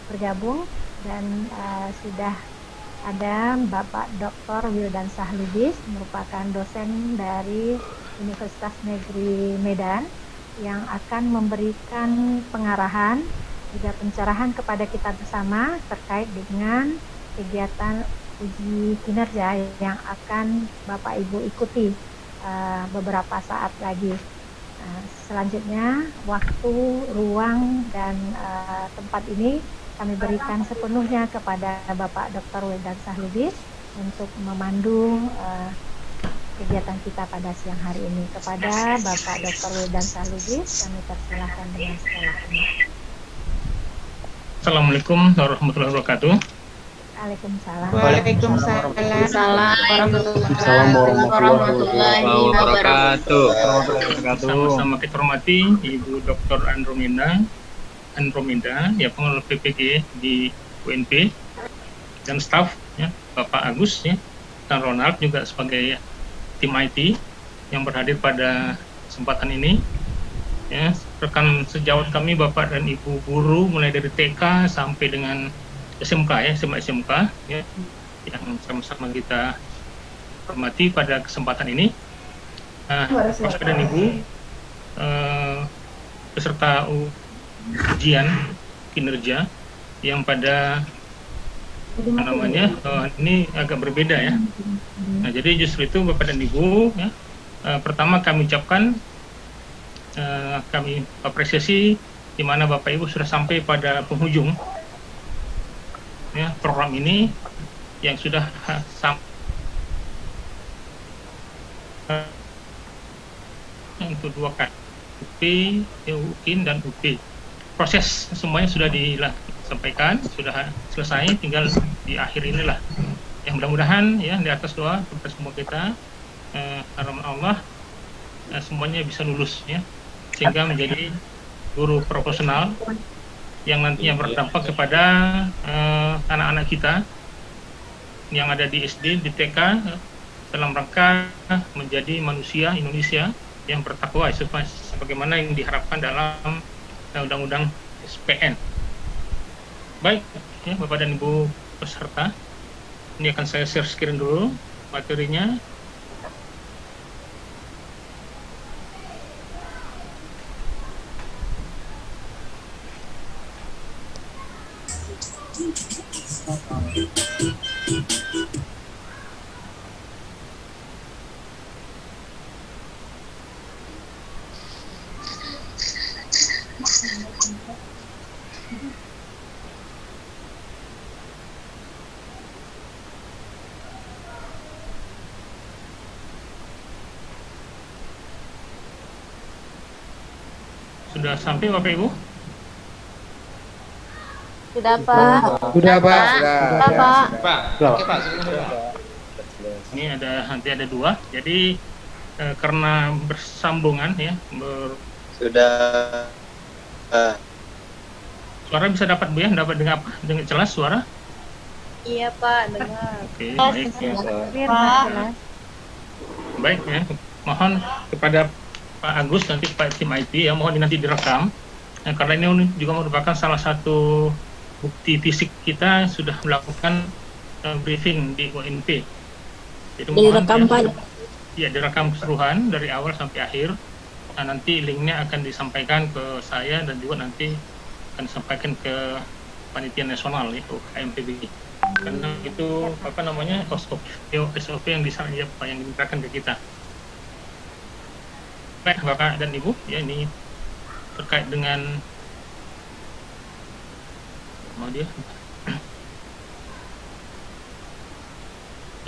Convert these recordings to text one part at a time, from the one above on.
bergabung dan sudah ada Bapak Dr. Wildansah Lubis, merupakan dosen dari Universitas Negeri Medan yang akan memberikan pengarahan juga pencerahan kepada kita bersama terkait dengan kegiatan uji kinerja yang akan Bapak Ibu ikuti beberapa saat lagi. Selanjutnya, waktu, ruang, dan tempat ini kami berikan sepenuhnya kepada Bapak Dr. Wildansah Lubis untuk memandu kegiatan kita pada siang hari ini. Kepada Bapak Dr. Wildansah Lubis, kami persilahkan dengan segala hormat. Assalamualaikum warahmatullahi wabarakatuh. Waalaikumsalam. Waalaikumsalam warahmatullahi wabarakatuh. Sama-sama kita hormati Ibu Dr. Androminda, ya pengelola PPG di UNP dan staf ya, Bapak Agus ya, dan Ronald juga sebagai tim IT yang berhadir pada kesempatan ini. Ya, rekan sejawat kami Bapak dan Ibu guru mulai dari TK sampai dengan SMK ya, SMK ya, yang sama-sama kita hormati pada kesempatan ini. Bapak dan Ibu peserta ujian kinerja yang pada ini agak berbeda ya. Nah, jadi justru itu Bapak dan Ibu ya, pertama kami ucapkan kami apresiasi di mana Bapak Ibu sudah sampai pada penghujung ya, program ini yang sudah untuk 2 kali UP, UIN dan UP. Proses semuanya sudah disampaikan, sudah selesai, tinggal di akhir inilah. Yang mudah-mudahan ya di atas doa kepada semua kita, harapan Allah semuanya bisa lulus ya, sehingga menjadi guru profesional yang nantinya berdampak kepada anak-anak kita yang ada di SD, di TK dalam rangka menjadi manusia Indonesia yang bertakwa sebagaimana yang diharapkan dalam Undang-Undang SPN. Baik, ya, Bapak dan Ibu peserta, ini akan saya share screen dulu materinya. Sudah sampai Bapak Ibu? Sudah, Pak. Sudah, Pak. Oke, Pak. Ini nanti ada 2. Jadi karena bersambungan ya, Sudah. Suara bisa dapat Bu ya? Dapat dengan jelas suara? Iya, Pak, dengar. Oke, baik ya. Pak. Baik ya. Mohon kepada Pak Agus nanti Pak tim IT ya, mohon nanti direkam. Nah, karena ini juga merupakan salah satu bukti fisik kita sudah melakukan briefing di UNP. Jadi Direkam, Pak. Ya, direkam keseluruhan dari awal sampai akhir. Nah, nanti linknya akan disampaikan ke saya dan juga nanti akan disampaikan ke panitia nasional itu KMPB. Karena itu SOP yang dimintakan ke kita. Baik Bapak dan Ibu, ya ini terkait dengan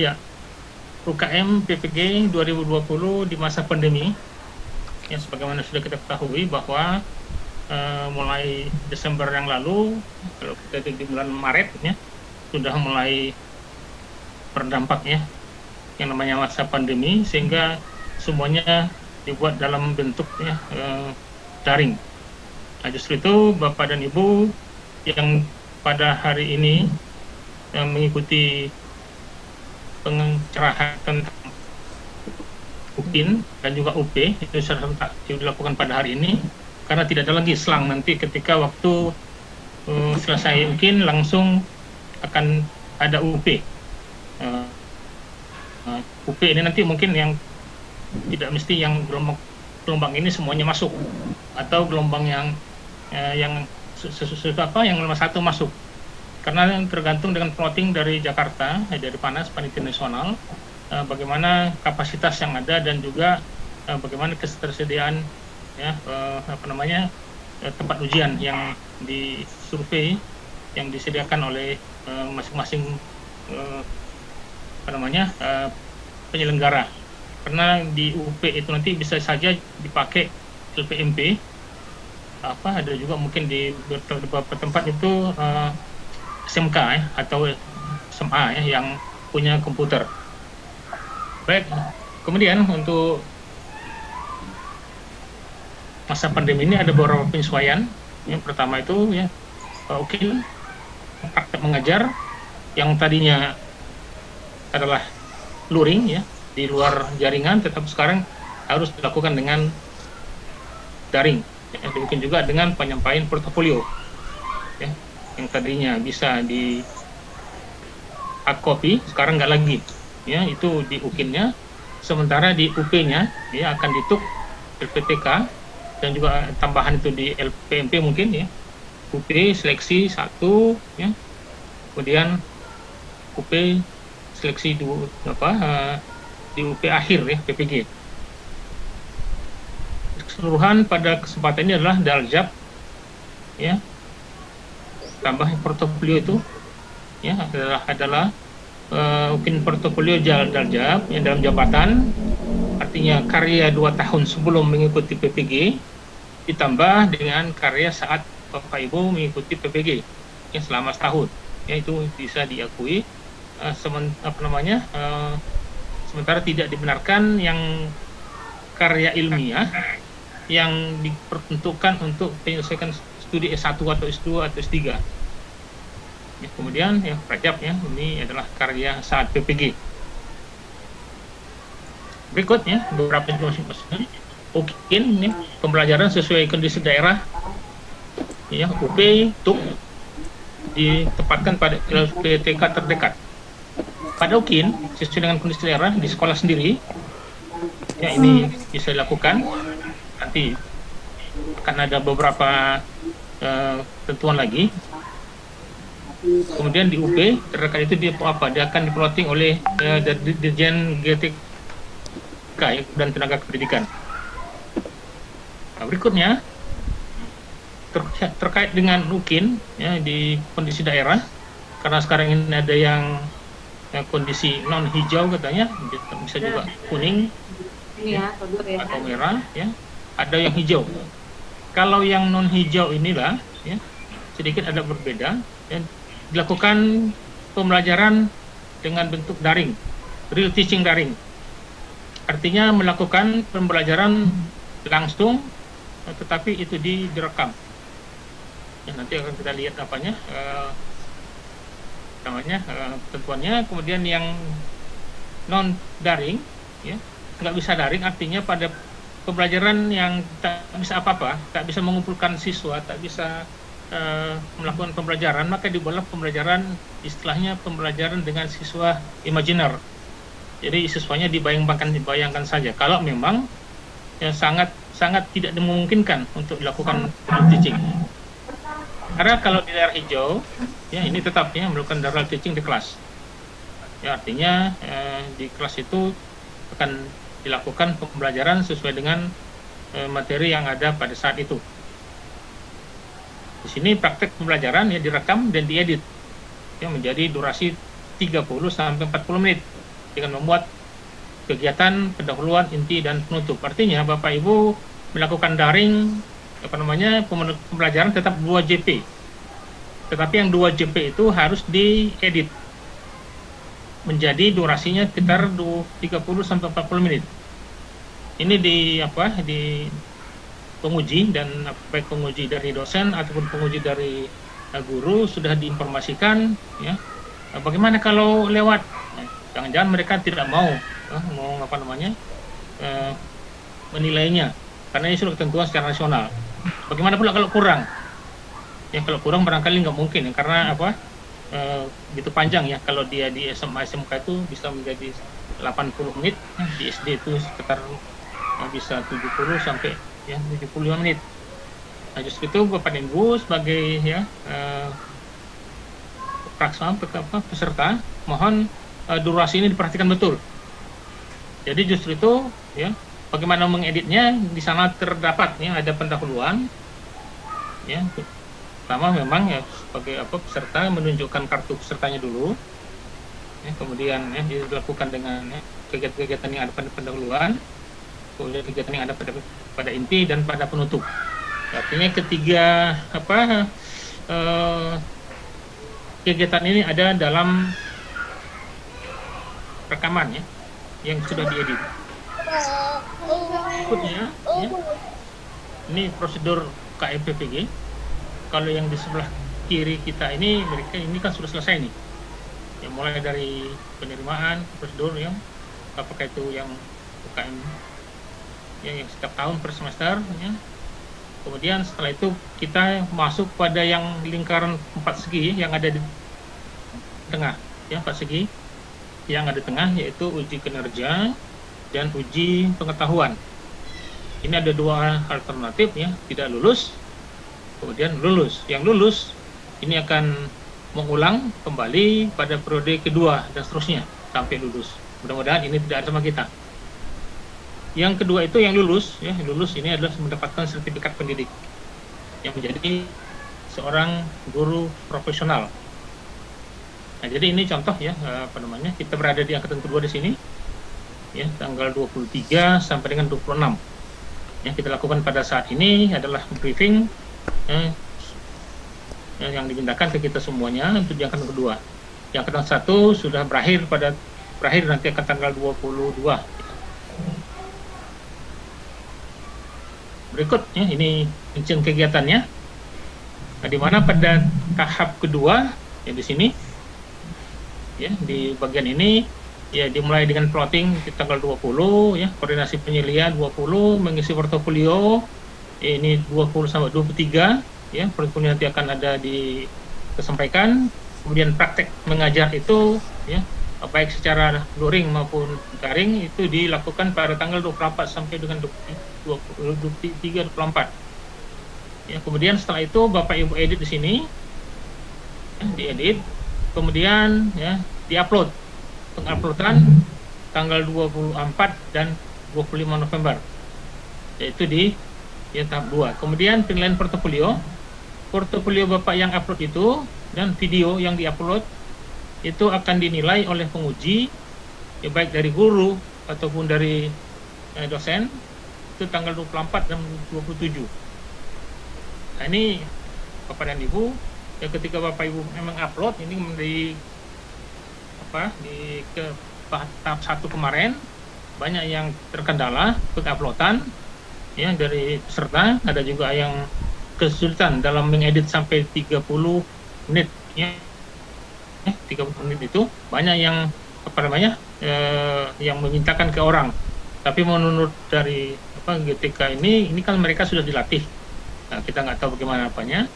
ya UKM PPG 2020 di masa pandemi. Ya, sebagaimana sudah kita ketahui bahwa mulai Desember yang lalu, kalau kita di bulan Maret ya, sudah mulai berdampak ya yang namanya masa pandemi, sehingga semuanya dibuat dalam bentuk ya, daring. Nah, justru itu Bapak dan Ibu yang pada hari ini mengikuti pencerahan tentang UPIN dan juga UP itu secara dilakukan pada hari ini, karena tidak ada lagi selang nanti ketika waktu selesai mungkin langsung akan ada UP. UP ini nanti mungkin yang tidak mesti yang gelombang ini semuanya masuk, atau gelombang yang yang 1 masuk, karena tergantung dengan plotting dari Jakarta, dari PANAS, Panitia Nasional, bagaimana kapasitas yang ada dan juga bagaimana ketersediaan tempat ujian yang disurvei yang disediakan oleh masing-masing penyelenggara. Karena di UP itu nanti bisa saja dipakai LPMP, ada juga mungkin di beberapa tempat itu SMK atau SMA yang punya komputer. Baik, kemudian untuk masa pandemi ini ada beberapa penyesuaian. Yang pertama itu praktek mengajar yang tadinya adalah luring di luar jaringan, tetap sekarang harus dilakukan dengan daring. Demikian juga dengan penyampaian portofolio yang tadinya bisa di hard copy, sekarang nggak lagi. Itu di UKIN-nya, sementara di UP-nya akan dituk LPPK dan juga tambahan itu di LPMP mungkin UP seleksi 1 kemudian UP seleksi di UP akhir PPG. Keseluruhan pada kesempatan ini adalah daljab tambah portofolio itu adalah mungkin portofolio daljab yang dalam jabatan, artinya karya 2 tahun sebelum mengikuti PPG ditambah dengan karya saat Bapak Ibu mengikuti PPG selama setahun, itu bisa diakui. Sementara tidak dibenarkan yang karya ilmiah yang diperuntukkan untuk menyelesaikan studi S1 atau S2 atau S3. Kemudian Rajab ini adalah karya saat PPG. Berikutnya beberapa informasi UKIN pembelajaran sesuai kondisi daerah, UP TUK ditempatkan pada LPTK terdekat. Pada UKIN sesuai dengan kondisi daerah di sekolah sendiri, ini bisa dilakukan. Nanti akan ada beberapa tentuan lagi. Kemudian di UP terdekat itu dia akan diplotting oleh Dirjen GTK dan tenaga pendidikan. Berikutnya terkait dengan UKIN di kondisi daerah, karena sekarang ini ada yang kondisi non hijau katanya, bisa juga kuning atau merah, ada yang hijau. Kalau yang non hijau inilah sedikit ada berbeda, dilakukan pembelajaran dengan bentuk daring, real teaching daring, artinya melakukan pembelajaran langsung tetapi itu direkam. Nanti akan kita lihat tentuannya. Kemudian yang non daring nggak bisa daring, artinya pada pembelajaran yang tak bisa apa-apa, tak bisa mengumpulkan siswa, tak bisa melakukan pembelajaran, maka dibuatlah pembelajaran, istilahnya pembelajaran dengan siswa imajiner. Jadi siswanya dibayangkan saja. Kalau memang sangat tidak dimungkinkan untuk dilakukan teaching. Karena kalau di daerah hijau, ini tetap melakukan real teaching di kelas. Artinya di kelas itu akan dilakukan pembelajaran sesuai dengan materi yang ada pada saat itu. Di sini praktek pembelajaran direkam dan diedit menjadi durasi 30 sampai 40 menit dengan memuat kegiatan pendahuluan, inti dan penutup. Artinya Bapak Ibu melakukan daring pembelajaran tetap 2 JP. Tetapi yang 2 JP itu harus diedit menjadi durasinya sekitar 30 sampai 40 menit. Ini di penguji, dan baik penguji dari dosen ataupun penguji dari guru sudah diinformasikan bagaimana kalau lewat. Jangan-jangan mereka tidak mau menilainya, karena ini sudah ketentuan secara nasional. Bagaimana pula kalau kurang? Ya kalau kurang barangkali nggak mungkin ya, karena apa? Gitu panjang ya. Kalau dia di SMA SMK itu bisa menjadi 80 menit, di SD itu sekitar bisa 70 sampai ya 75 menit. Nah, justru itu Bapak dan Ibu sebagai ya peserta, mohon durasi ini diperhatikan betul. Jadi justru itu ya bagaimana mengeditnya di sana terdapat ya ada pendahuluan ya. Pertama memang ya sebagai peserta menunjukkan kartu pesertanya dulu. Ya, kemudian ya dilakukan dengan ya, kegiatan-kegiatan yang ada pada pendahuluan, kemudian kegiatan yang ada pada inti dan pada penutup. Artinya ketiga kegiatan ini ada dalam rekaman ya yang sudah diedit. Berikutnya ya, ini prosedur KMPPG. Kalau yang di sebelah kiri kita ini mereka ini kan sudah selesai nih. Ya, mulai dari penerimaan prosedur yang apakah itu yang UKM yang setiap tahun per semester ya. Kemudian setelah itu kita masuk pada yang lingkaran 4 segi yang ada di tengah ya, 4 segi yang ada di tengah, yaitu uji kinerja dan uji pengetahuan. Ini ada 2 alternatif ya, tidak lulus kemudian lulus. Yang lulus ini akan mengulang kembali pada periode kedua dan seterusnya sampai lulus. Mudah-mudahan ini tidak ada sama kita. Yang kedua itu yang lulus ya, lulus ini adalah mendapatkan sertifikat pendidik yang menjadi seorang guru profesional. Nah, jadi ini contoh ya kita berada di angkatan kedua di sini ya, tanggal 23 sampai dengan 26. Yang kita lakukan pada saat ini adalah briefing yang dimintakan ke kita semuanya untuk di angkatan kedua. Yang angkatan 1 sudah berakhir nanti akan tanggal 22. Berikutnya ini rincian kegiatannya. Nah, di mana pada tahap kedua ya di sini ya di bagian ini ya dimulai dengan plotting di tanggal 20 ya, koordinasi penyelian 20, mengisi portofolio ini 20 sampai 23 ya, portofolio nanti akan ada disampaikan. Kemudian praktek mengajar itu ya baik secara luring maupun daring itu dilakukan pada tanggal 24 sampai dengan 23 24 ya. Kemudian setelah itu Bapak Ibu edit di sini ya, diedit, kemudian ya diupload, penguploadan tanggal 24 dan 25 November yaitu di ya, tahap 2. Kemudian penilaian portofolio Bapak yang upload itu dan video yang diupload itu akan dinilai oleh penguji ya, baik dari guru ataupun dari dosen itu tanggal 24 dan 27. Nah, ini Bapak dan Ibu ya, ketika Bapak Ibu memang upload ini ke tahap 1 kemarin banyak yang terkendala penguploadan ya dari peserta, ada juga yang kesulitan dalam mengedit sampai 30 menit ya. 30 menit itu banyak yang yang memintakan ke orang. Tapi menurut dari GTK ini kan mereka sudah dilatih. Nah, kita nggak tahu bagaimana apanya.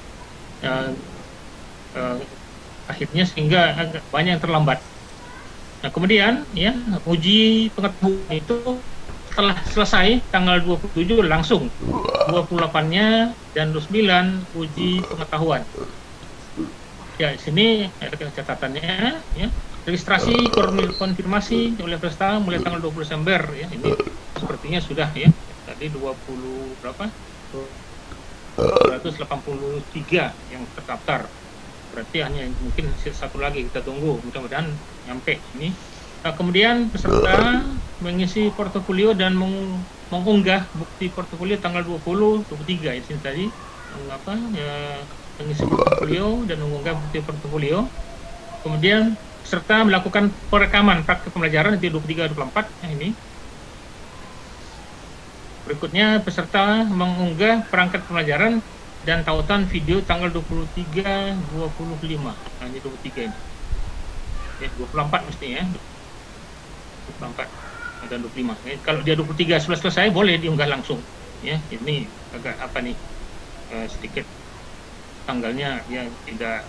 Akhirnya sehingga agak banyak yang terlambat. Nah, kemudian ya uji pengetahuan itu setelah selesai tanggal 27 langsung 28-nya dan 29 uji pengetahuan. Ya, di sini ada catatannya ya. Registrasi konfirmasi oleh peserta mulai tanggal 20 Desember ya. Ini sepertinya sudah ya. Tadi 283 yang terdaftar. Berarti hanya mungkin satu lagi, kita tunggu, mudah-mudahan nyampe ini. Nah, kemudian peserta mengisi portofolio dan mengunggah bukti portofolio tanggal 20 23 di sini tadi mengisi portofolio dan mengunggah bukti portofolio. Kemudian peserta melakukan perekaman praktik pembelajaran di 23 24 ini. Berikutnya peserta mengunggah perangkat pembelajaran dan tautan video tanggal 23 25. Nah, ini 23 ini. Ya, 24 mestinya ya. 24 dan 25. Kalau dia 23 selesai boleh diunggah langsung. Ya, ini agak sedikit tanggalnya ya tidak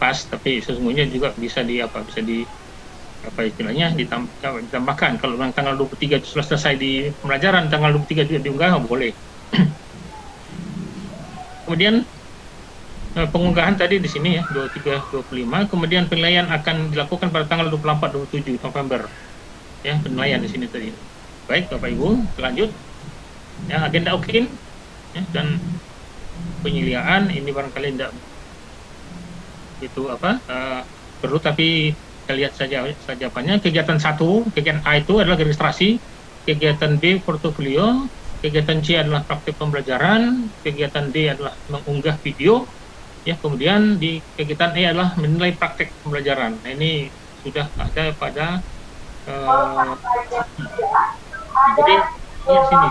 pas, tapi sesungguhnya juga bisa istilahnya ditambahkan. Kalau memang tanggal 23 itu sudah selesai di pembelajaran, tanggal 23 juga diunggah, boleh. Kemudian pengunggahan tadi di sini ya 23 25, kemudian penilaian akan dilakukan pada tanggal 24 27 November. Ya, penilaian di sini tadi. Baik Bapak Ibu, lanjut. Ya, agenda UKIN ya, dan penyediaan ini barangkali tidak itu perlu, tapi kita lihat saja apanya. Kegiatan 1, kegiatan A itu adalah registrasi, kegiatan B portofolio, kegiatan C adalah praktik pembelajaran, kegiatan D adalah mengunggah video, ya, kemudian di kegiatan E adalah menilai praktik pembelajaran. Nah, ini sudah ada pada jadi ini sini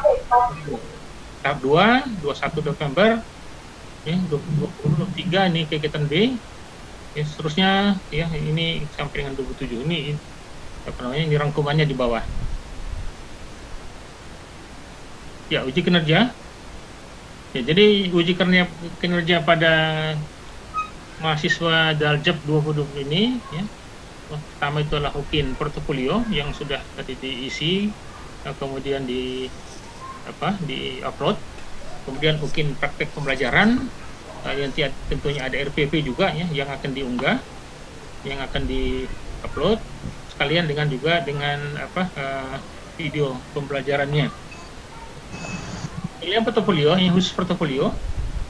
tahap 2, 21 November, ya, 23 ini kegiatan B, ya, seterusnya ya ini sampai dengan 27 ini ini rangkumannya di bawah. Ya, uji kinerja. Ya, jadi uji kinerja pada mahasiswa Daljab 2020 ini ya. Pertama itu adalah UKIN portofolio yang sudah tadi diisi, kemudian di-upload. Kemudian UKIN praktek pembelajaran, yang tentunya ada RPP juga ya yang akan diunggah, yang akan di-upload sekalian dengan video pembelajarannya. Penilaian portofolio, yang khusus portofolio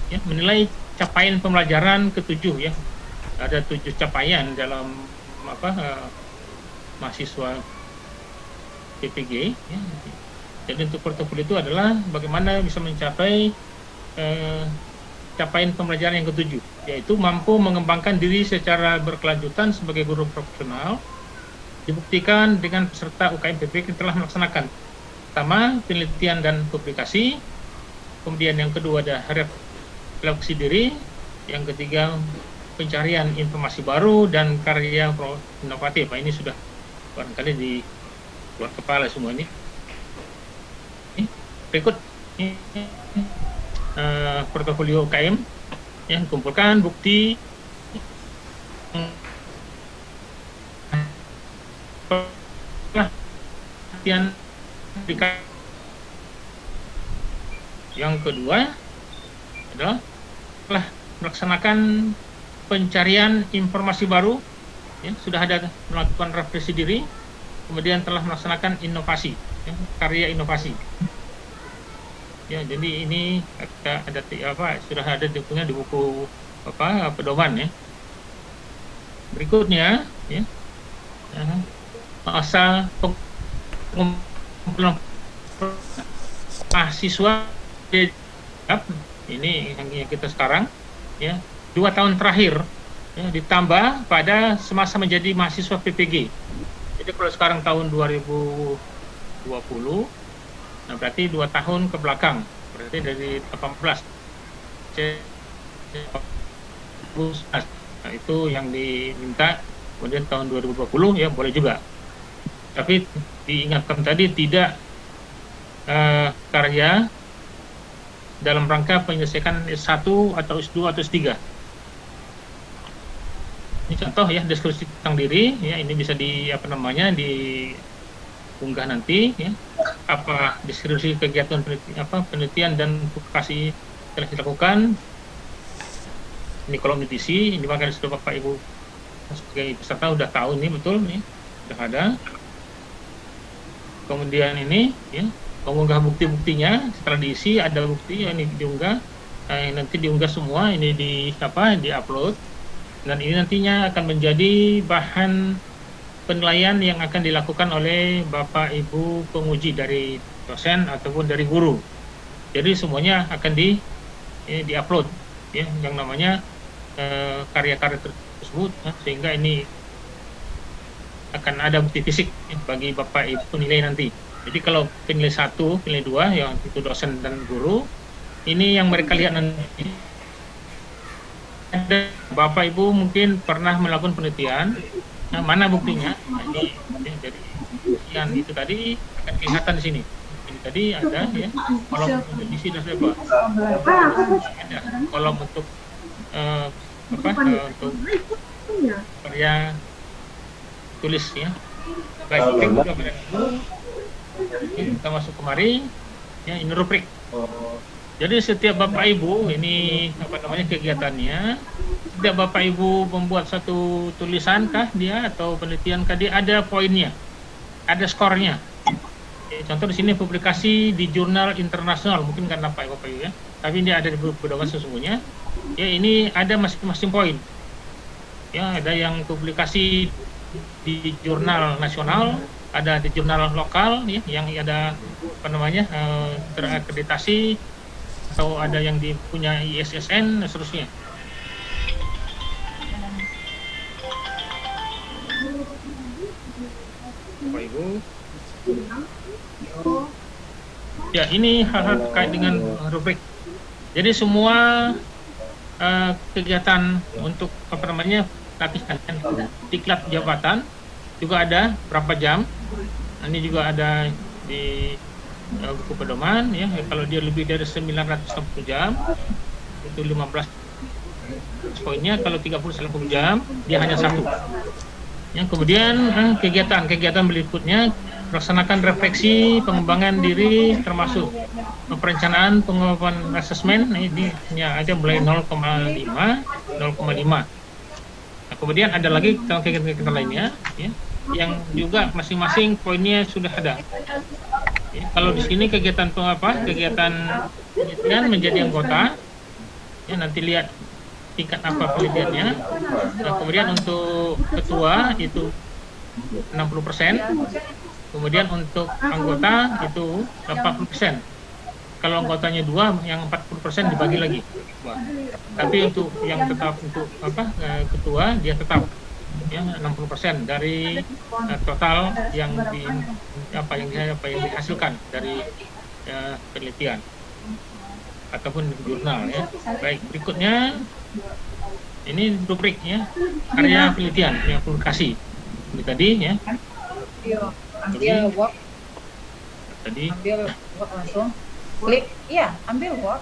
ya, menilai capaian pembelajaran ke-7 ya. Ada 7 capaian dalam mahasiswa PPG ya. Jadi untuk portofolio itu adalah bagaimana bisa mencapai capaian pembelajaran yang ke-7, yaitu mampu mengembangkan diri secara berkelanjutan sebagai guru profesional, dibuktikan dengan peserta UKM PPG yang telah melaksanakan pertama penelitian dan publikasi, kemudian yang kedua ada refleksi diri, yang ketiga pencarian informasi baru dan karya inovatif. Nah, ini sudah barangkali di luar kepala semua ini. Berikut ini portofolio UKM yang kumpulkan bukti pelatihan. Yang kedua adalah telah melaksanakan pencarian informasi baru ya, sudah ada melakukan refleksi diri, kemudian telah melaksanakan inovasi ya, karya inovasi ya. Jadi ini ada sudah ada dukungan di buku pedoman ya. Berikutnya ya, masa pengumpulan mahasiswa ini yang kita sekarang ya, 2 tahun terakhir ya, ditambah pada semasa menjadi mahasiswa PPG. Jadi kalau sekarang tahun 2020, nah berarti 2 tahun ke belakang, berarti dari 18 nah, itu yang diminta. Kemudian tahun 2020 ya boleh juga, tapi diingatkan tadi tidak karya dalam rangka penyelesaian S1 atau S2 atau S3. Ini contoh ya, deskripsi tentang diri ya, ini bisa diunggah nanti ya. Apa deskripsi kegiatan penelitian dan publikasi telah dilakukan. Ini kolom diisi, ini makanya sudah Bapak Ibu sebagai peserta sudah tahu nih, betul nih, sudah ada. Kemudian ini ya, mengunggah bukti-buktinya setelah diisi, ada bukti ini diunggah, nanti diunggah semua, ini di-upload, dan ini nantinya akan menjadi bahan penilaian yang akan dilakukan oleh Bapak Ibu penguji dari dosen ataupun dari guru. Jadi semuanya akan di-upload ya, yang namanya karya-karya tersebut ya, sehingga ini akan ada bukti fisik ya, bagi Bapak Ibu penilai nanti. Jadi kalau penilai 1, penilai 2 yang itu dosen dan guru, ini yang mereka lihat nanti. Ada Bapak Ibu mungkin pernah melakukan penelitian, nah mana buktinya? Nah, ini ya, dari yang itu tadi akan kelihatan di sini. Ini tadi ada ya kolom untuk isi dan sebagainya. Ada kolom untuk untuk karya tulis ya. Baik, oke, Bapak dan Ibu. Kita masuk kemari. Ya, ini rubrik. Jadi setiap Bapak Ibu ini kegiatannya. Setiap Bapak Ibu membuat satu tulisan kah dia atau penelitian kah dia ada poinnya, ada skornya. Contoh di sini publikasi di jurnal internasional, mungkin karena Bapak Ibu ya. Tapi dia ada di pedoman sesungguhnya. Ya, ini ada masing-masing poin. Ya, ada yang publikasi di jurnal nasional, ada di jurnal lokal ya, yang ada terakreditasi, atau ada yang punya ISSN dan seterusnya. Bapak Ibu. Ya, ini hal-hal terkait dengan rubrik. Jadi semua kegiatan untuk latihan diklat jabatan juga ada berapa jam. Ini juga ada di buku pedoman ya. Kalau dia lebih dari 960 jam itu 15 poinnya. Kalau 30-40 jam dia hanya satu. Yang kemudian kegiatan berikutnya melaksanakan refleksi pengembangan diri termasuk perencanaan pengembangan asesmen. Ini hanya ada mulai 0,5. Nah, kemudian ada lagi kegiatan lainnya ya, yang juga masing-masing poinnya sudah ada. Ya, kalau di sini kegiatan penelitian menjadi anggota, ya nanti lihat tingkat apa penelitiannya. Nah, kemudian untuk ketua itu 60%, kemudian untuk anggota itu 80%. Kalau anggotanya 2, yang 40% dibagi lagi. Tapi untuk yang tetap untuk ketua dia tetap ya 60% dari total yang dihasilkan dari penelitian ataupun jurnal ya. Baik, berikutnya ini rubrik ya, karya penelitian yang publikasi. Ini tadi ya. Ambil work langsung. Klik, iya, ambil work.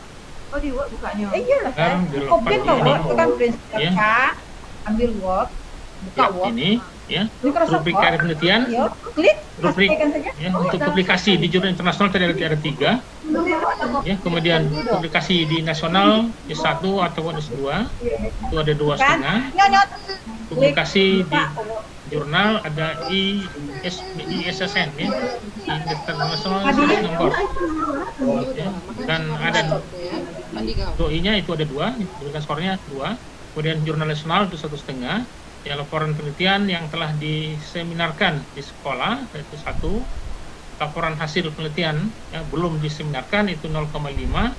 Oh, di work bukanya. Iyalah kan. Open work itu kan prinsip ya. Ambil work, buka work. Ini ya, rubrik karya penelitian. Klik, rubrik ya, untuk publikasi di jurnal internasional tadi ada 3. Ya, kemudian publikasi di nasional S1 ataupun S2 itu ada 2,5. Publikasi di jurnal ada ISSN ya, International Number ya, dan ada doi-nya itu ada 2, diberikan skornya 2. Kemudian jurnal nasional itu 1,5 ya, laporan penelitian yang telah diseminarkan di sekolah itu 1, laporan hasil penelitian ya, belum diseminarkan itu 0,5,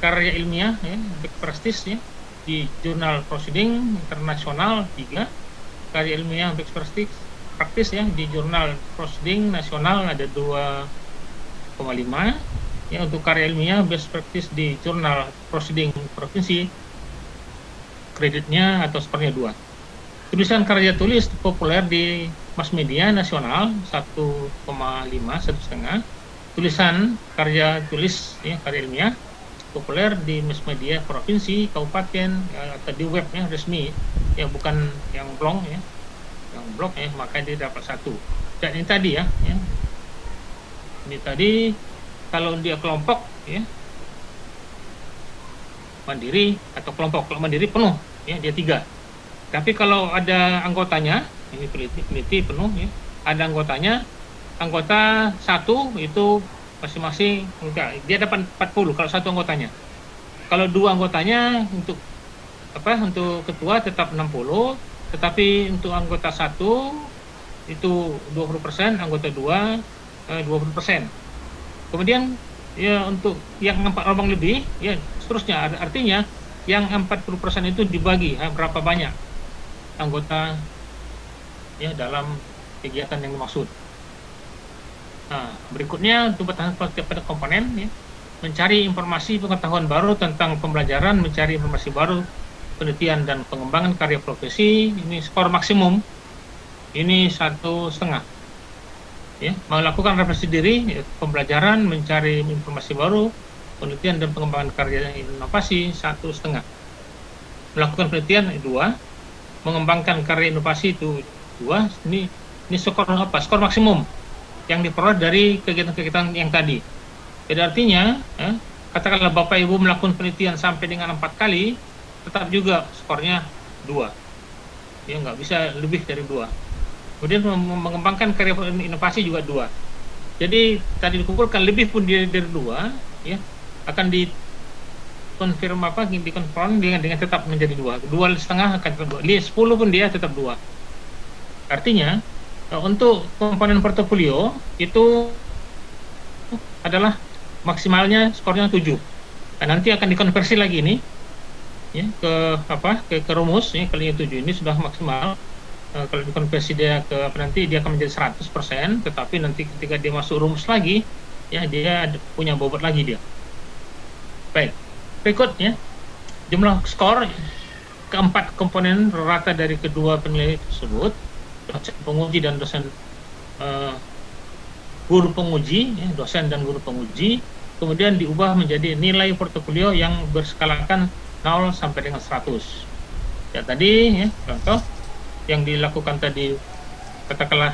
karya ilmiah ya, prestis ya, di jurnal proceeding internasional 3, karya ilmiah praktis ya di jurnal proceeding nasional ada 2,5 ya. Untuk karya ilmiah best practice di jurnal proceeding provinsi kreditnya atau skornya 2. Tulisan karya tulis populer di mass media nasional 1,5. Tulisan karya tulis ya, karya ilmiah populer di mass media provinsi, kabupaten atau di webnya resmi ya, bukan yang blog ya, maka dia dapat 1. Dan ini tadi ya, ini tadi kalau dia kelompok ya, mandiri atau kelompok. Kalau mandiri penuh ya, dia 3. Tapi kalau ada anggotanya, ini peneliti penuh ya, ada anggotanya, anggota 1 itu masing-masing enggak, dia dapat 40 kalau 1 anggotanya. Kalau 2 anggotanya untuk ketua tetap 60, tetapi untuk anggota 1 itu 20%, anggota 2 20%. Kemudian ya untuk yang 4 orang lebih ya seterusnya, artinya yang 40% itu dibagi berapa banyak anggota ya dalam kegiatan yang dimaksud. Nah, berikutnya untuk pada komponen ya, mencari informasi pengetahuan baru tentang pembelajaran, mencari informasi baru penelitian dan pengembangan karya profesi. Ini skor maksimum ini 1,5 ya. Melakukan refleksi diri ya, pembelajaran, mencari informasi baru, penelitian dan pengembangan karya inovasi 1,5. melakukan penelitian 2, mengembangkan karya inovasi itu 2. Ini skor apa? Skor maksimum yang diperoleh dari kegiatan-kegiatan yang tadi. Jadi artinya, katakanlah Bapak Ibu melakukan penelitian sampai dengan 4 kali, tetap juga skornya 2. Ya, nggak bisa lebih dari 2. Kemudian mengembangkan karya inovasi juga 2. Jadi tadi dikumpulkan lebih pun dari 2, ya, akan dikonfirm dengan tetap menjadi 2. 2,5 akan tetap 2. 10 pun dia tetap 2. Artinya untuk komponen portofolio itu adalah maksimalnya skornya 7. Nah, nanti akan dikonversi lagi ini, ya, ke rumus, ya, kalinya 7 ini sudah maksimal. Kalau dikonversi dia ke nanti dia akan menjadi 100%, tetapi nanti ketika dia masuk rumus lagi, ya, dia punya bobot lagi dia. Baik, berikutnya jumlah skor keempat komponen rata dari kedua penilai tersebut, dosen penguji dan dosen guru penguji, ya, dosen dan guru penguji, kemudian diubah menjadi nilai portofolio yang berskalakan 0 sampai dengan 100. Ya, tadi, ya, contoh yang dilakukan tadi, katakanlah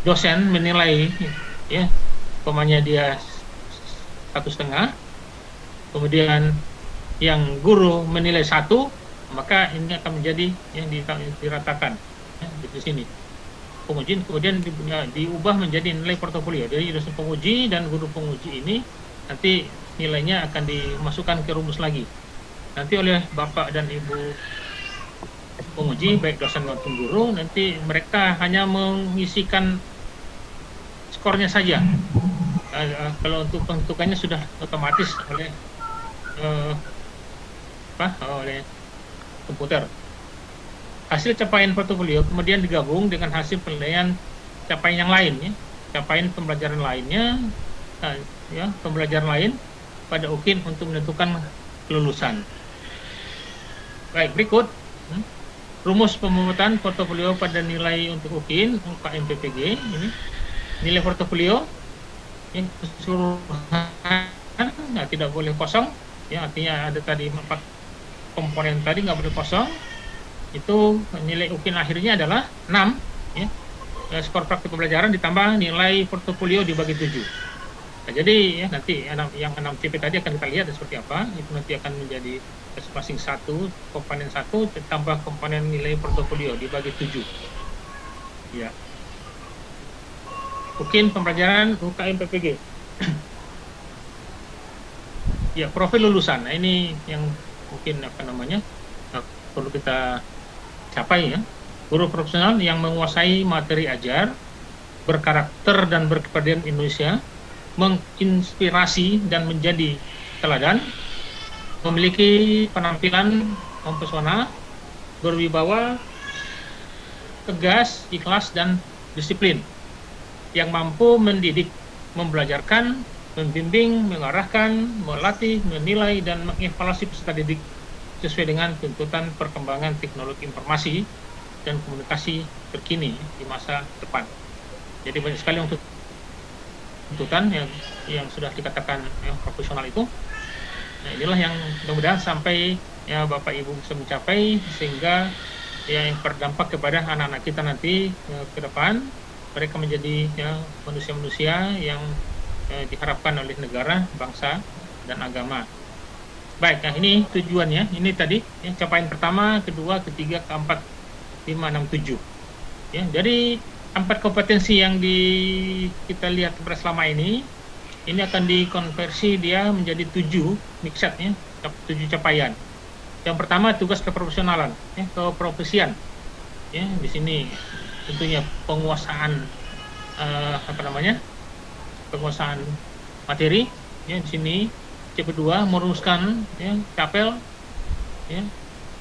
dosen menilai, ya, umpamanya dia 1,5, kemudian yang guru menilai 1, maka ini akan menjadi yang diratakan, ya, di sini penguji, kemudian diubah menjadi nilai portofolio. Jadi dosen penguji dan guru penguji ini nanti nilainya akan dimasukkan ke rumus lagi nanti oleh Bapak dan Ibu penguji, baik dosen maupun guru. Nanti mereka hanya mengisikan skornya saja. Kalau untuk penghitungannya sudah otomatis oleh oleh komputer. Hasil capaian portofolio kemudian digabung dengan hasil penilaian capaian yang lain, ya, capaian pembelajaran lainnya, ya, pembelajaran lain pada UKIN untuk menentukan kelulusan. Baik, berikut rumus pememuatan portofolio pada nilai untuk UKIN, UKM PPG. Ini nilai portofolio yang keseluruhan, tidak boleh kosong, ya, artinya ada tadi 4 komponen tadi nggak boleh kosong. Itu nilai UKIN akhirnya adalah 6, ya, skor praktik pembelajaran ditambah nilai portofolio dibagi 7. Nah, jadi, ya, nanti yang 6 CP tadi akan kita lihat seperti apa. Itu nanti akan menjadi masing-masing 1 komponen 1 ditambah komponen nilai portofolio dibagi 7. Ya. UKIN pembelajaran UKM PPG. Ya, profil lulusan. Nah, ini yang mungkin perlu kita capai, ya. Guru profesional yang menguasai materi ajar, berkarakter dan berkepribadian Indonesia, menginspirasi dan menjadi teladan, memiliki penampilan mempesona, berwibawa, tegas, ikhlas, dan disiplin, yang mampu mendidik, membelajarkan, membimbing, mengarahkan, melatih, menilai, dan mengevaluasi peserta didik sesuai dengan tuntutan perkembangan teknologi informasi dan komunikasi terkini di masa depan. Jadi banyak sekali untuk tuntutan yang sudah dikatakan, ya, profesional itu. Nah, inilah yang mudah-mudahan sampai, ya, Bapak Ibu bisa mencapai, sehingga, ya, yang berdampak kepada anak-anak kita nanti, ya, ke depan mereka menjadi, ya, manusia-manusia yang diharapkan oleh negara, bangsa, dan agama. Baik, nah ini tujuannya. Ini tadi, ya, capaian pertama, kedua, ketiga, keempat, 5, 6, 7. Ya, dari 4 kompetensi yang kita lihat selama ini akan dikonversi dia menjadi 7 mixed, ya, 7 capaian. Yang pertama tugas keprofesionalan, ya, keprofesian. Ya, di sini tentunya penguasaan penguasaan materi, ya, di sini. Kedua, merumuskan, ya, capel, ya,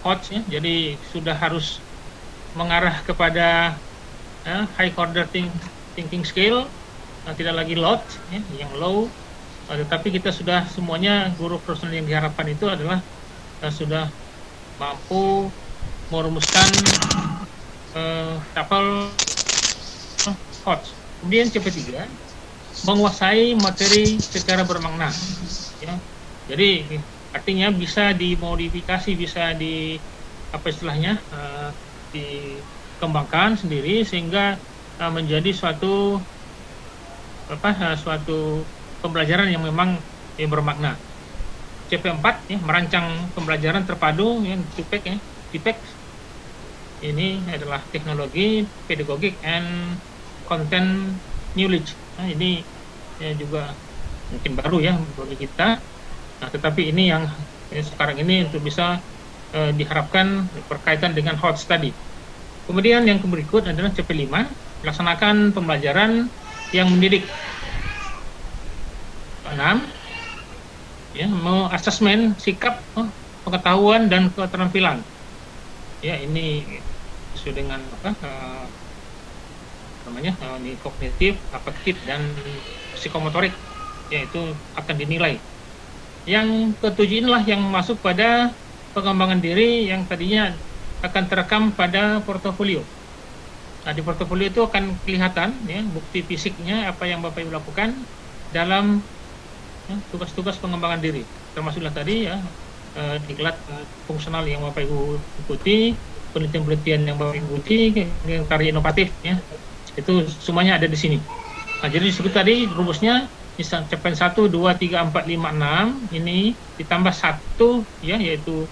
HOTS, ya, jadi sudah harus mengarah kepada high order thinking skill, tidak lagi lot, ya, yang low, tetapi kita sudah semuanya guru profesional yang diharapkan itu adalah sudah mampu merumuskan capel HOTS. Kemudian CP3, menguasai materi secara bermakna, ya. Jadi Artinya bisa dimodifikasi, bisa dikembangkan sendiri sehingga menjadi suatu pembelajaran yang memang bermakna. CP4 ya, merancang pembelajaran terpadu ya, TPEC ini adalah teknologi, pedagogik, and content knowledge. Nah, ini ya, juga mungkin baru ya bagi kita. Nah, tetapi ini yang sekarang ini untuk bisa diharapkan berkaitan dengan hot study. Kemudian yang berikut adalah CP5, melaksanakan pembelajaran yang mendidik. 6, ya, mau asesmen sikap, pengetahuan dan keterampilan. Ya, ini sesuai dengan ini kognitif, afektif, dan psikomotorik, yaitu akan dinilai. Yang ketujuh inilah yang masuk pada pengembangan diri yang tadinya akan terekam pada portofolio. Nah, di portofolio itu akan kelihatan ya bukti fisiknya apa yang Bapak Ibu lakukan dalam tugas-tugas pengembangan diri. Termasuklah tadi ya diklat fungsional yang Bapak Ibu ikuti, penelitian-penelitian yang Bapak Ibu ikuti, karya inovatif ya. Itu semuanya ada di sini. Nah, jadi disebut tadi rumusnya CP 1, 2, 3, 4, 5, 6 ini ditambah 1 ya, yaitu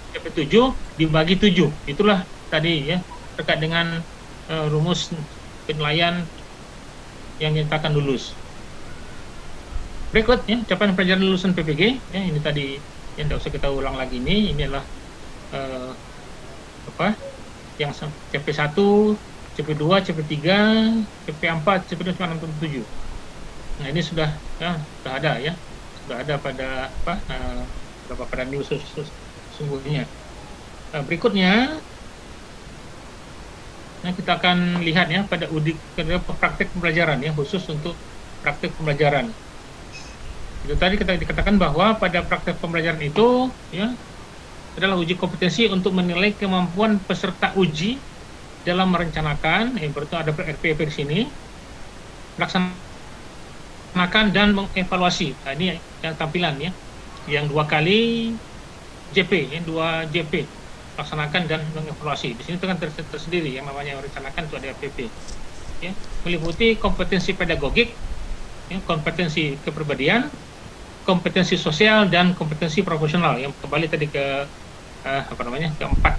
CP 7 dibagi 7. Itulah tadi ya terkait dengan rumus penilaian yang dinyatakan lulus. Berikut ya capaian pelajaran lulusan PPG ya, ini tadi yang tidak usah kita ulang lagi. Ini adalah yang CP1, CP2, CP3, CP4, CP5, CP6, CP7. Nah, ini sudah ada ya. Sudah ada pada pada news sesungguhnya. Berikutnya kita akan lihat ya pada praktek pembelajaran ya, khusus untuk praktek pembelajaran. Itu tadi kita dikatakan bahwa pada praktek pembelajaran itu ya adalah uji kompetensi untuk menilai kemampuan peserta uji dalam merencanakan, berarti ada RPP di sini, melaksanakan dan mengevaluasi. Nah, ini yang tampilan ya, yang 2 kali JP, ya, 2 JP, laksanakan dan mengevaluasi. Di sini itu kan tersendiri yang namanya merencanakan itu ada RPP. Ya, meliputi kompetensi pedagogik, ya, kompetensi kepribadian, kompetensi sosial dan kompetensi profesional. Yang kembali tadi ke keempat.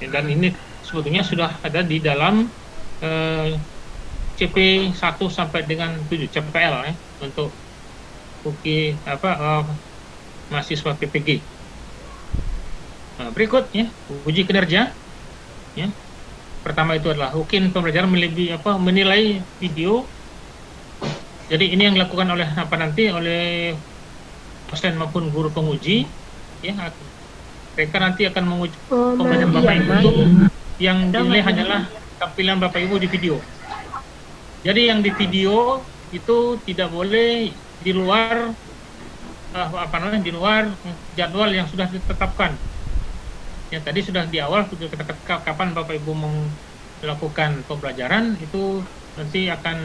Dan ini sebetulnya sudah ada di dalam CP 1 sampai dengan 7 CPL ya, untuk mahasiswa PPG. Nah, berikutnya uji kinerja ya. Pertama itu adalah UKIN pembelajaran menilai video. Jadi ini yang dilakukan oleh oleh dosen maupun guru penguji ya. Mereka nanti akan menguji pembelajaran Bapak Ibu itu yang dinilai hanyalah tampilan Bapak Ibu di video. Jadi yang di video itu tidak boleh di luar di luar jadwal yang sudah ditetapkan. Ya, tadi sudah di awal sudah kita kapan Bapak Ibu melakukan pembelajaran itu nanti akan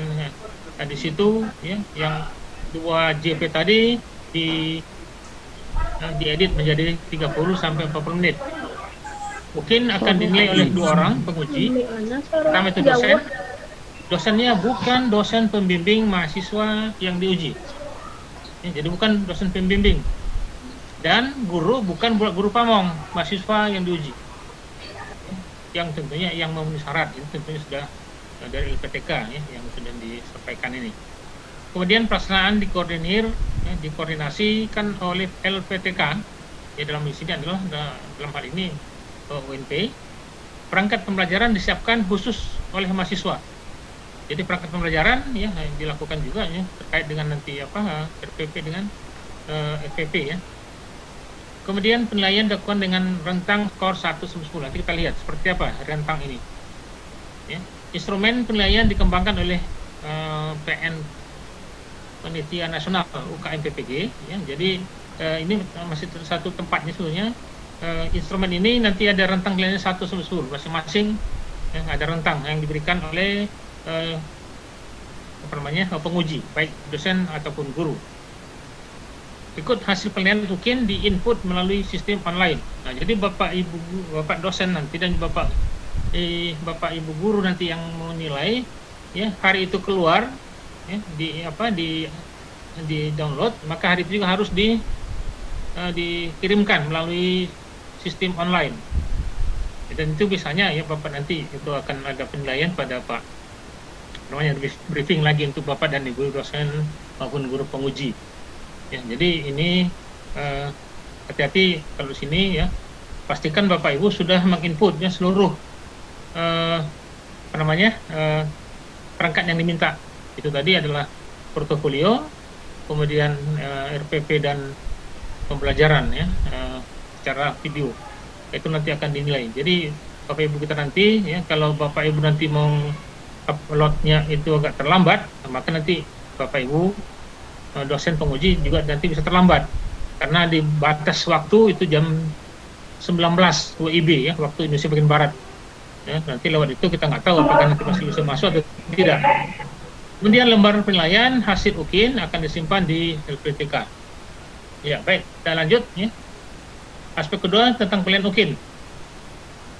di situ ya, yang 2 JP tadi diedit menjadi 30 sampai 40 menit. Mungkin akan dinilai oleh 2 orang penguji. Pertama itu dosen. Dosennya bukan dosen pembimbing mahasiswa yang diuji. Ya, jadi bukan dosen pembimbing. Dan guru bukan guru pamong mahasiswa yang diuji. Yang tentunya yang memenuhi syarat ini tentunya sudah dari LPTK ya, yang sudah disampaikan ini. Kemudian pelaksanaan dikoordinasikan oleh LPTK ya, dalam sini adalah dalam hal ini UNP. Perangkat pembelajaran disiapkan khusus oleh mahasiswa. Jadi perangkat pembelajaran ya dilakukan juga ya terkait dengan nanti RPP dengan FPP ya. Kemudian penilaian dilakukan dengan rentang skor 1 sampai 10. Nanti kita lihat seperti apa rentang ini. Ya. Instrumen penilaian dikembangkan oleh PN Panitia Nasional UKM PPG. Ya. Jadi ini masih satu tempatnya sebetulnya. Instrumen ini nanti ada rentang nilainya 1 sampai 10. Masing-masing ya, ada rentang yang diberikan oleh penguji, baik dosen ataupun guru. ikut hasil penilaian UKIN di-input melalui sistem online. Nah, jadi Bapak dosen nanti dan Bapak Ibu guru nanti yang menilai, ya, hari itu keluar, ya, di download, maka hari itu juga harus dikirimkan melalui sistem online. Dan itu biasanya ya Bapak nanti itu akan ada penilaian pada Pak, namanya briefing lagi untuk Bapak dan Ibu dosen maupun guru penguji. Ya, jadi ini hati-hati kalau di sini, ya, pastikan Bapak Ibu sudah menginputnya seluruh perangkat yang diminta. Itu tadi adalah portofolio, kemudian RPP dan pembelajaran, ya, secara video. Itu nanti akan dinilai. Jadi Bapak Ibu kita nanti, ya, kalau Bapak Ibu nanti mau uploadnya itu agak terlambat, maka nanti Bapak Ibu dosen penguji juga nanti bisa terlambat karena di batas waktu itu jam 19 WIB, ya, waktu Indonesia bagian barat, ya. Nanti lewat itu kita nggak tahu apakah nanti masih bisa masuk atau tidak. Kemudian lembar penilaian hasil UKIN akan disimpan di LPTK. Ya, baik, kita lanjut, ya. Aspek kedua tentang penilaian UKIN.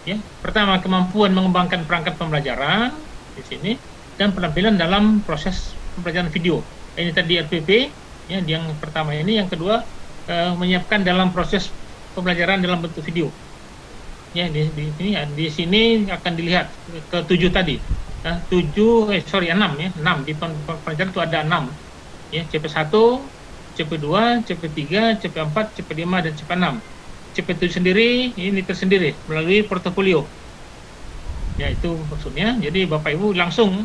Ya, pertama, kemampuan mengembangkan perangkat pembelajaran di sini dan penampilan dalam proses pembelajaran video. Ini tadi RPP, ya, yang pertama ini. Yang kedua, menyiapkan dalam proses pembelajaran dalam bentuk video. Ya, di sini akan dilihat ke 7 tadi. 6 ya, 6 di pelajaran itu ada 6. Ya, CP1, CP2, CP3, CP4, CP5 dan CP6. CP7 sendiri ini tersendiri melalui portofolio. Ya, itu maksudnya. Jadi Bapak Ibu langsung,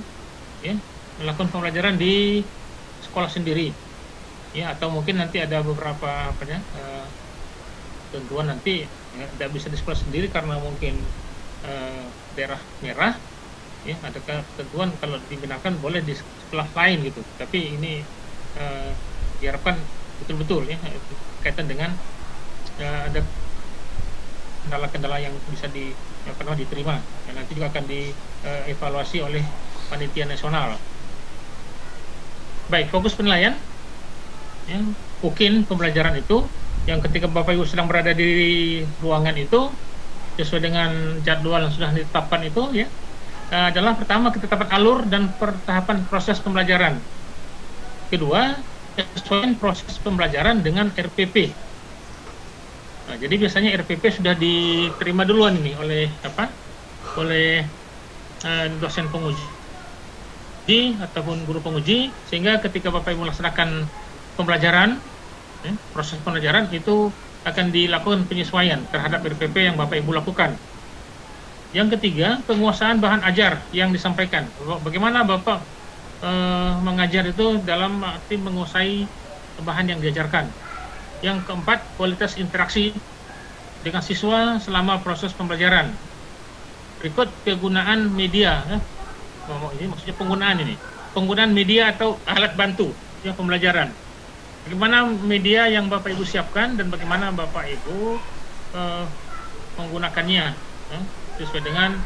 ya, melakukan pembelajaran di sekolah sendiri, ya, atau mungkin nanti ada beberapa tentuan nanti, ya, tidak bisa di sekolah sendiri karena mungkin daerah merah, ya, ada ketentuan kalau digunakan boleh di sekolah lain gitu. Tapi ini diharapkan betul-betul, ya, kaitan dengan ada kendala-kendala yang bisa diterima dan nanti juga akan dievaluasi oleh panitia nasional. Baik, fokus penilaian, ya, UKIN pembelajaran itu yang ketika Bapak Ibu sedang berada di ruangan itu sesuai dengan jadwal yang sudah ditetapkan itu, ya, adalah pertama ketetapan alur dan pertahapan proses pembelajaran. Kedua, sesuaikan proses pembelajaran dengan RPP. Nah, jadi biasanya RPP sudah diterima duluan ini oleh dosen penguji ataupun guru penguji, sehingga ketika Bapak Ibu melaksanakan pembelajaran, ya, proses pembelajaran itu akan dilakukan penyesuaian terhadap RPP yang Bapak Ibu lakukan. Yang ketiga, penguasaan bahan ajar yang disampaikan. Bagaimana Bapak mengajar itu dalam arti menguasai bahan yang diajarkan. Yang keempat, kualitas interaksi dengan siswa selama proses pembelajaran. Berikut penggunaan media, ya. Ini maksudnya penggunaan media atau alat bantu, ya, pembelajaran. Bagaimana media yang Bapak Ibu siapkan dan bagaimana Bapak Ibu menggunakannya, ya, sesuai dengan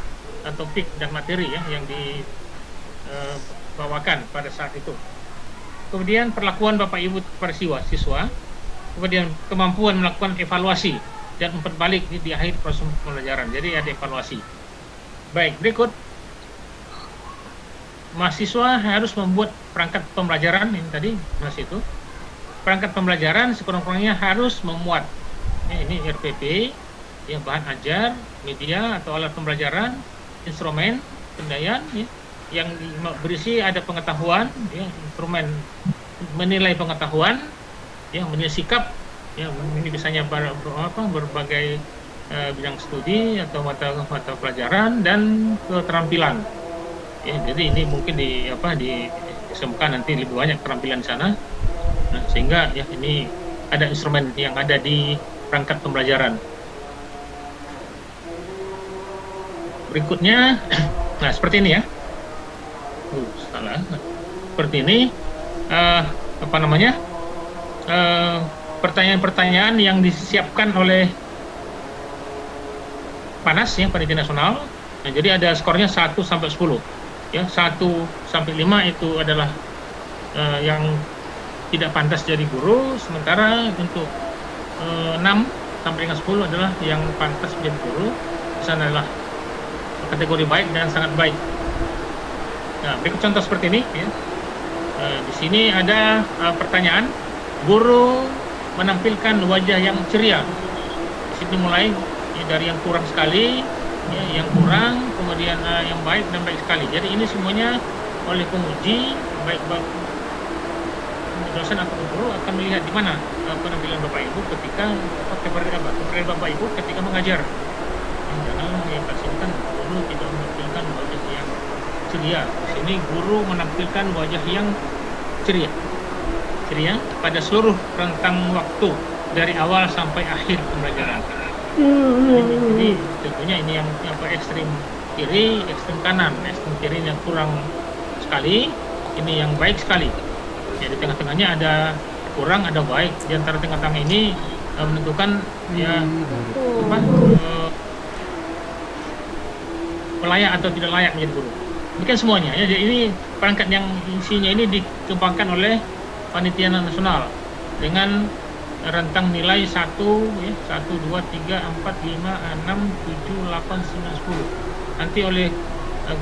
topik dan materi, ya, yang dibawakan pada saat itu. Kemudian perlakuan Bapak Ibu kepada siswa, kemudian kemampuan melakukan evaluasi dan umpan balik di akhir proses pembelajaran. Jadi ada evaluasi. Baik, berikut. Mahasiswa harus membuat perangkat pembelajaran ini tadi, itu. Perangkat pembelajaran sekurang-kurangnya harus memuat, ya, ini RPP, ya, bahan ajar, media atau alat pembelajaran, instrumen, pendayaan, ya, yang berisi ada pengetahuan, ya, instrumen menilai pengetahuan, ya, menilai sikap, ya, ini biasanya berbagai bidang studi atau mata pelajaran dan keterampilan. Ya, jadi ini mungkin disemukan nanti lebih banyak keterampilan di sana. Nah, sehingga, ya, ini ada instrumen yang ada di perangkat pembelajaran. Berikutnya, nah seperti ini, ya. Salah. Seperti ini, pertanyaan-pertanyaan yang disiapkan oleh PANAS, ya, Panitia Nasional. Nah, jadi ada skornya 1 sampai 10. Ya, 1 sampai 5 itu adalah yang tidak pantas jadi guru, sementara untuk 6 sampai dengan 10 adalah yang pantas menjadi guru. Di sana adalah kategori baik dan sangat baik. Nah, berikut contoh seperti ini. Ya. Di sini ada pertanyaan, guru menampilkan wajah yang ceria. Di sini mulai ya, dari yang kurang sekali, ya, yang kurang, kemudian yang baik dan baik sekali. Jadi ini semuanya oleh penguji, baik dosen atau guru akan melihat di mana penampilan Bapak Ibu ketika kepada Bapak Ibu ketika mengajar. Jangan mempersiapkan guru tidak menampilkan wajah yang ceria. Di sini guru menampilkan wajah yang ceria pada seluruh rentang waktu dari awal sampai akhir pembelajaran. Jadi tentunya ini yang ekstrim kiri, ekstrim kanan. Ekstrim kiri yang kurang sekali, ini yang baik sekali. Jadi tengah-tengahnya ada kurang, ada baik. Di antara tengah-tengah ini menentukan ya layak atau tidak layak menjadi guru. Demikian semuanya. Ya, jadi ini perangkat yang isinya ini dikembangkan oleh panitia nasional dengan rentang nilai 1, ya, 1, 2, 3, 4, 5, 6, 7, 8, 9, 10. Nanti oleh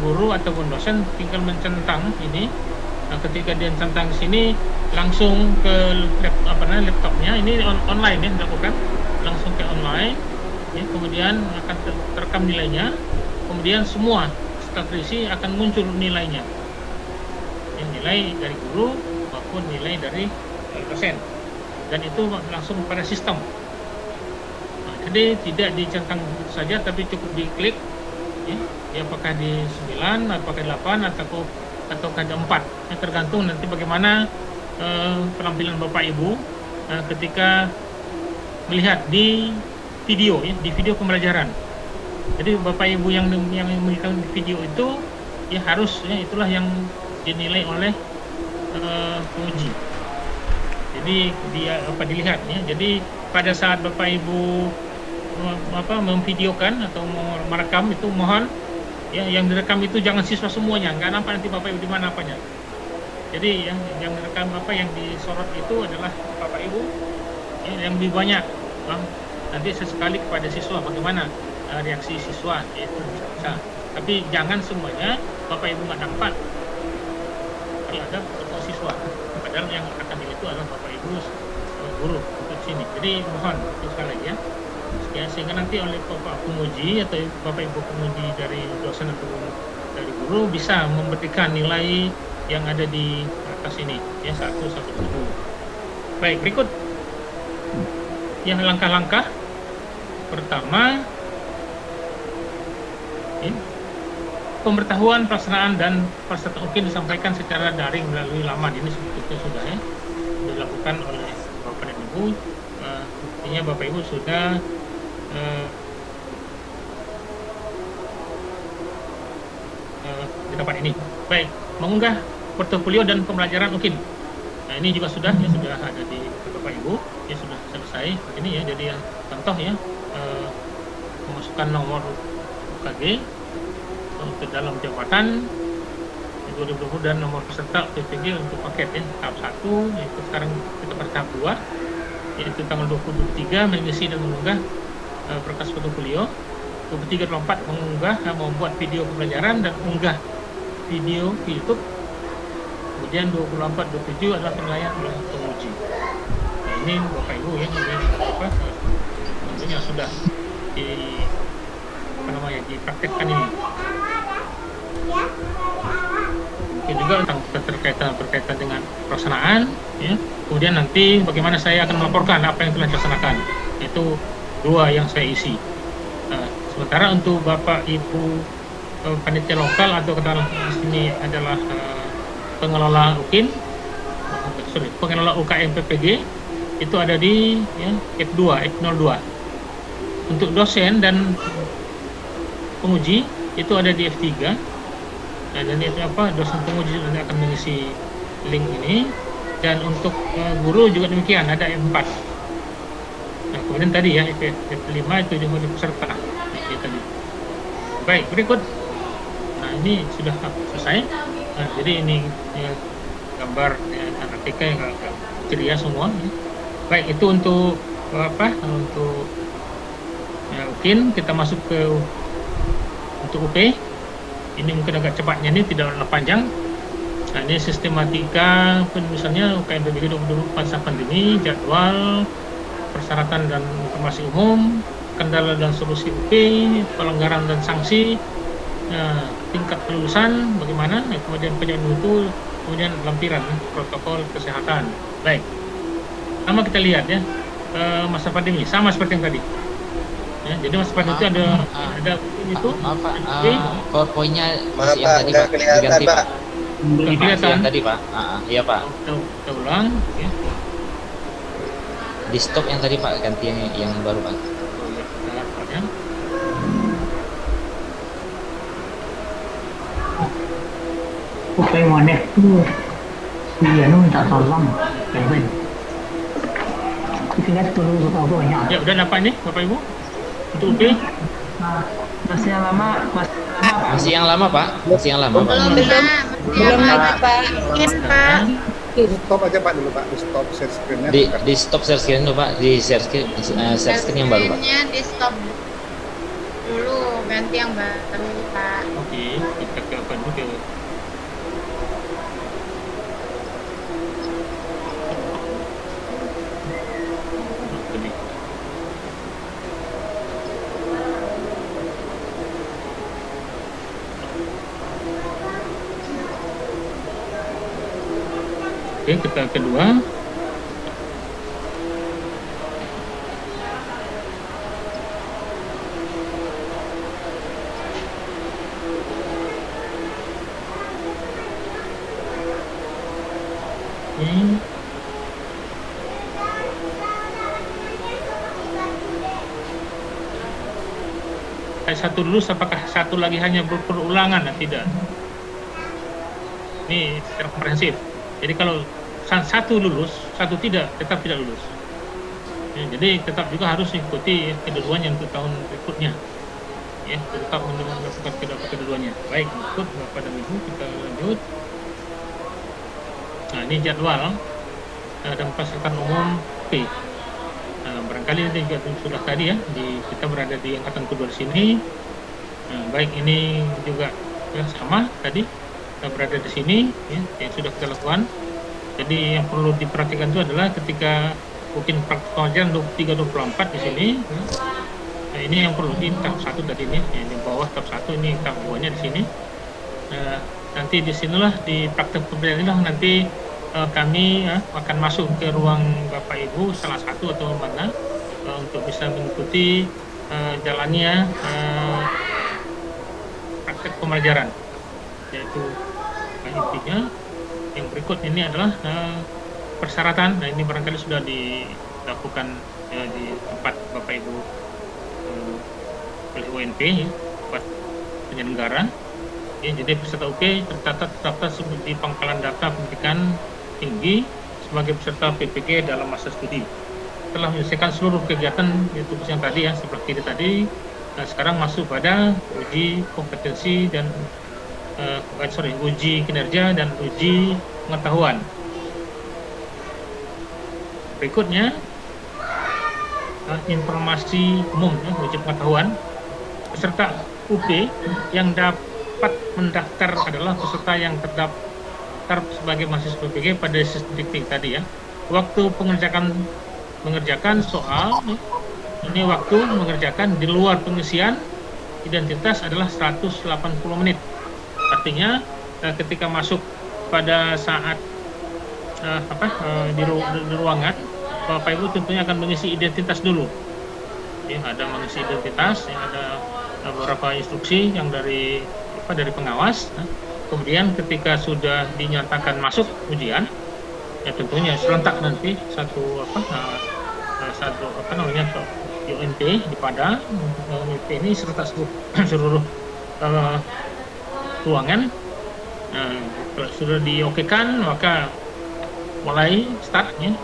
guru ataupun dosen tinggal mencentang ini. Nah, ketika dia centang di sini langsung ke laptopnya, ini online ya dilakukan, langsung ke online, ya, kemudian akan terekam nilainya, kemudian semua setelah terisi akan muncul nilainya, ya, nilai dari guru maupun nilai dari dosen, dan itu langsung pada sistem. Nah, jadi tidak dicentang saja, tapi cukup diklik, ya, apakah di 9, apakah di 8, ataukah ada 4, ya, tergantung nanti bagaimana penampilan Bapak Ibu ketika melihat di video, ya, di video pembelajaran. Jadi Bapak Ibu yang melihat video itu ya harus, ya, itulah yang dinilai oleh penguji. Jadi dia dilihat, ya. Jadi pada saat Bapak Ibu memvideokan atau merekam itu mohon, ya, yang direkam itu jangan siswa semuanya, nggak nampak nanti Bapak Ibu di mana apanya. Jadi yang direkam yang disorot itu adalah Bapak Ibu, ya, yang lebih banyak, nanti sesekali kepada siswa bagaimana reaksi siswa, itu bisa. Tapi jangan semuanya Bapak Ibu nggak nampak. Jadi ada foto siswa, padahal yang akan itu adalah Bapak Ibu guru untuk sini. Jadi mohon itu sekali lagi, ya, sehingga nanti oleh Bapak penguji atau Bapak Ibu penguji dari dosen atau dari guru bisa memberikan nilai yang ada di atas ini, ya, 1 sampai 10. Baik, berikut ya langkah-langkah. Pertama, ya, pemberitahuan pelaksanaan dan peserta UKIN disampaikan secara daring melalui laman. Ini sebetulnya sudah, ya, dilakukan oleh Bapak dan Ibu. Artinya Bapak Ibu sudah di tempat ini. Baik, mengunggah portofolio dan pembelajaran UKIN. Nah, ini juga sudah, ya, sudah ada di Bapak Ibu, ya, sudah selesai. Ini, ya, jadi contoh, ya, memasukkan nomor UKG untuk dalam jabatan 2020 dan nomor peserta PPG untuk paket, ya, tahap 1, yaitu sekarang kita pada tahap 2, yaitu tanggal 20-23 mengisi dan mengunggah berkas portofolio, 23-24 mengunggah membuat video pembelajaran dan unggah video ke YouTube. Kemudian 24-27 adalah penilaian oleh penguji. Nah, ini Bapak Ibu, ya, ini sudah dipraktekkan ini. Mungkin juga tentang berkaitan dengan pelaksanaan, ya. Kemudian nanti bagaimana saya akan melaporkan apa yang telah dilaksanakan. Itu 2 yang saya isi. Sementara untuk Bapak Ibu panitia lokal atau katakanlah di sini adalah pengelola UKIN, pengelola UKM PPG, itu ada di, ya, F2, F02. Untuk dosen dan penguji itu ada di F3. Nah, dan itu dosen penguji nanti akan mengisi link ini. Dan untuk guru juga demikian, ada F4. Nah, kemudian tadi, ya, F5 itu juga di peserta. Nah, tadi. Baik, berikut. Nah, ini sudah selesai. Nah, jadi ini, ya, gambar analitika yang agak ceria semua. Ya. Baik, itu untuk untuk UKIN. Kita masuk ke untuk UP. Ini mungkin agak cepatnya, ini tidak panjang. Nah, ini sistematika misalnya UKM PBG 2024 masa pandemi, jadwal, persyaratan dan informasi umum, kendala dan solusi UP, pelanggaran dan sanksi, tingkat kelulusan bagaimana, kemudian penjamin mutu, kemudian lampiran protokol kesehatan. Baik, sama kita lihat ya, masa pandemi sama seperti yang tadi. Ya, jadi masa pandemi itu ada itu. PowerPoint-nya Maaf yang Pak, tadi nggak Pak kelihatan diganti Pak. Pak. Kelihatan. Yang tadi Pak. Iya Pak. Kita ulang. Ya. Di stop yang tadi Pak, ganti yang baru Pak. Ya. Cái món này bây giờ nó minta tolong Kevin kita lihat dulu bawahnya. Ya, udah dapat ini Bapak Ibu untuk UP. Masih yang lama Pak. Masih yang lama Pak. Masih yang lama Pak. Belum lagi Pak. Stop aja Pak dulu Pak, di stop share screen-nya. Di stop share screen dulu Pak. Di share screen yang baru Pak. Di stop dulu, ganti yang baru Pak. Oke, kita ke apa dulu ke Oke, kita kedua. Satu lulus, apakah satu lagi hanya berulangan? Tidak. Ini secara komprehensif. Jadi kalau satu lulus, satu tidak, tetap tidak lulus. Ya, jadi tetap juga harus ikuti keduanya untuk tahun berikutnya. Ya, tetap melakukan keduanya. Baik, ikut Bapak dan Ibu, kita lanjut. Nah, ini jadwal dan pesertaan umum P. Nah, barangkali ini juga sudah tadi ya, kita berada di angkatan kedua di sini. Nah, baik, ini juga ya, sama tadi kita berada di sini ya, yang sudah kita lakukan. Jadi yang perlu diperhatikan itu adalah ketika mungkin praktik pengajaran 23-24 di sini. Nah, ini yang perlu di tahap 1 tadi ini, ya, di bawah tahap 1 ini, tahap 2-nya di sini. Nah, nanti di sinilah di praktik pembelajaran inilah nanti kami akan masuk ke ruang Bapak Ibu salah satu atau mana untuk bisa mengikuti jalannya praktek pembelajaran, yaitu intinya yang berikut ini adalah persyaratan. Nah, ini barangkali sudah dilakukan ya, di tempat Bapak Ibu oleh UNP ya, tempat penyelenggara ya. Jadi peserta UP terdaftar di pangkalan data pendidikan tinggi sebagai peserta PPG dalam masa studi. Telah menyelesaikan seluruh kegiatan itu yang tadi ya, sebelah kiri tadi. Nah, sekarang masuk pada uji kompetensi dan uji kinerja dan uji pengetahuan. Berikutnya informasi umum ya, uji pengetahuan. Peserta UP yang dapat mendaftar adalah peserta yang terdaftar sebagai mahasiswa PPG pada sistem dikting tadi ya. Waktu mengerjakan soal ini waktu mengerjakan di luar pengisian identitas adalah 180 menit. Artinya ketika masuk pada saat di ruangan, Bapak Ibu tentunya akan mengisi identitas dulu. Ya, ada mengisi identitas, ya, ada beberapa instruksi yang dari pengawas. Kemudian ketika sudah dinyatakan masuk ujian, ya tentunya serentak nanti satu UNP di Padang. UNP ini serta seluruh ruangan. Kalau sudah diokekan maka mulai startnya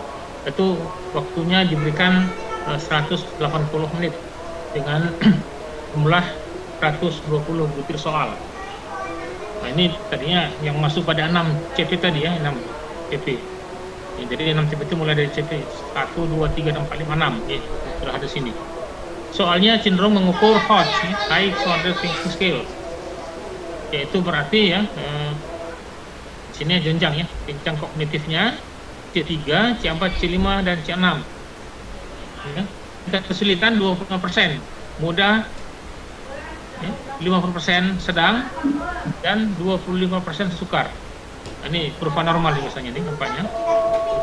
itu waktunya diberikan 180 menit dengan jumlah 120 butir soal. Nah, ini tadinya yang masuk pada 6 CP tadi ya, 6 CP. Ya, jadi 6 CP itu mulai dari CP 1, 2, 3, 4, 5, 6 ya, sudah ada sini. Soalnya cenderung mengukur HOT, ya, High Order Thinking Scale, yaitu berarti ya sini jenjang ya, jenjang kognitifnya C3, C4, C5 dan C6 ya. Tingkat kesulitan 25%, mudah ya, 50% sedang, dan 25% sukar. Ini kurva normal biasanya nih nampaknya.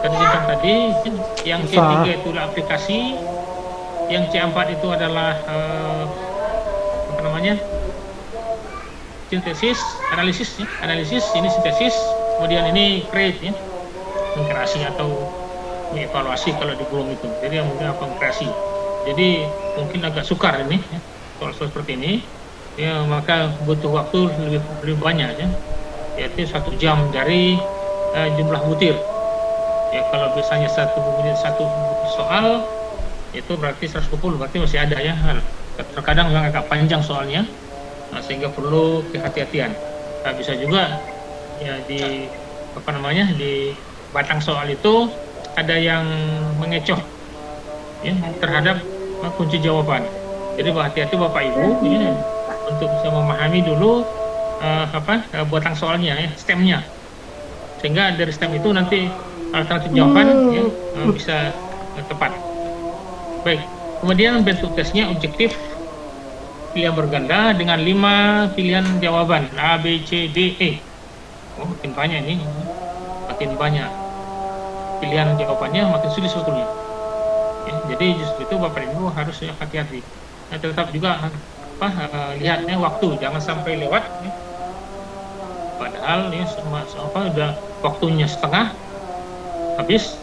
Tadi jenjang tadi yang C3 itu adalah aplikasi, yang C4 itu adalah apa namanya, sintesis, analisis ya, analisis, ini sintesis, kemudian ini create ya, mengkreasi atau mengevaluasi kalau di Bloom itu. Jadi yang mungkin apa, mengkreasi. Jadi mungkin agak sukar ini ya, soal-soal seperti ini ya, maka butuh waktu lebih banyak ya, yaitu 1 jam dari jumlah butir ya. Kalau biasanya 1 menit 1 soal itu berarti 120, berarti masih ada ya. Terkadang memang agak panjang soalnya, sehingga perlu kehati-hatian. Nah, bisa juga ya di apa namanya, di batang soal itu ada yang mengecoh ya terhadap kunci jawaban. Jadi hati-hati Bapak Ibu ya, untuk bisa memahami dulu batang soalnya ya, stemnya, sehingga dari stem itu nanti alternatif jawaban ya, bisa tepat. Baik, kemudian bentuk tesnya objektif pilihan berganda dengan 5 pilihan jawaban A, B, C, D, E. Oh, makin banyak ini, makin banyak pilihan jawabannya makin sulit sebetulnya ya, jadi justru itu Bapak Ibu harus ya, hati-hati. Nah, tetap juga lihatnya waktu, jangan sampai lewat ya. Padahal ya udah waktunya setengah habis,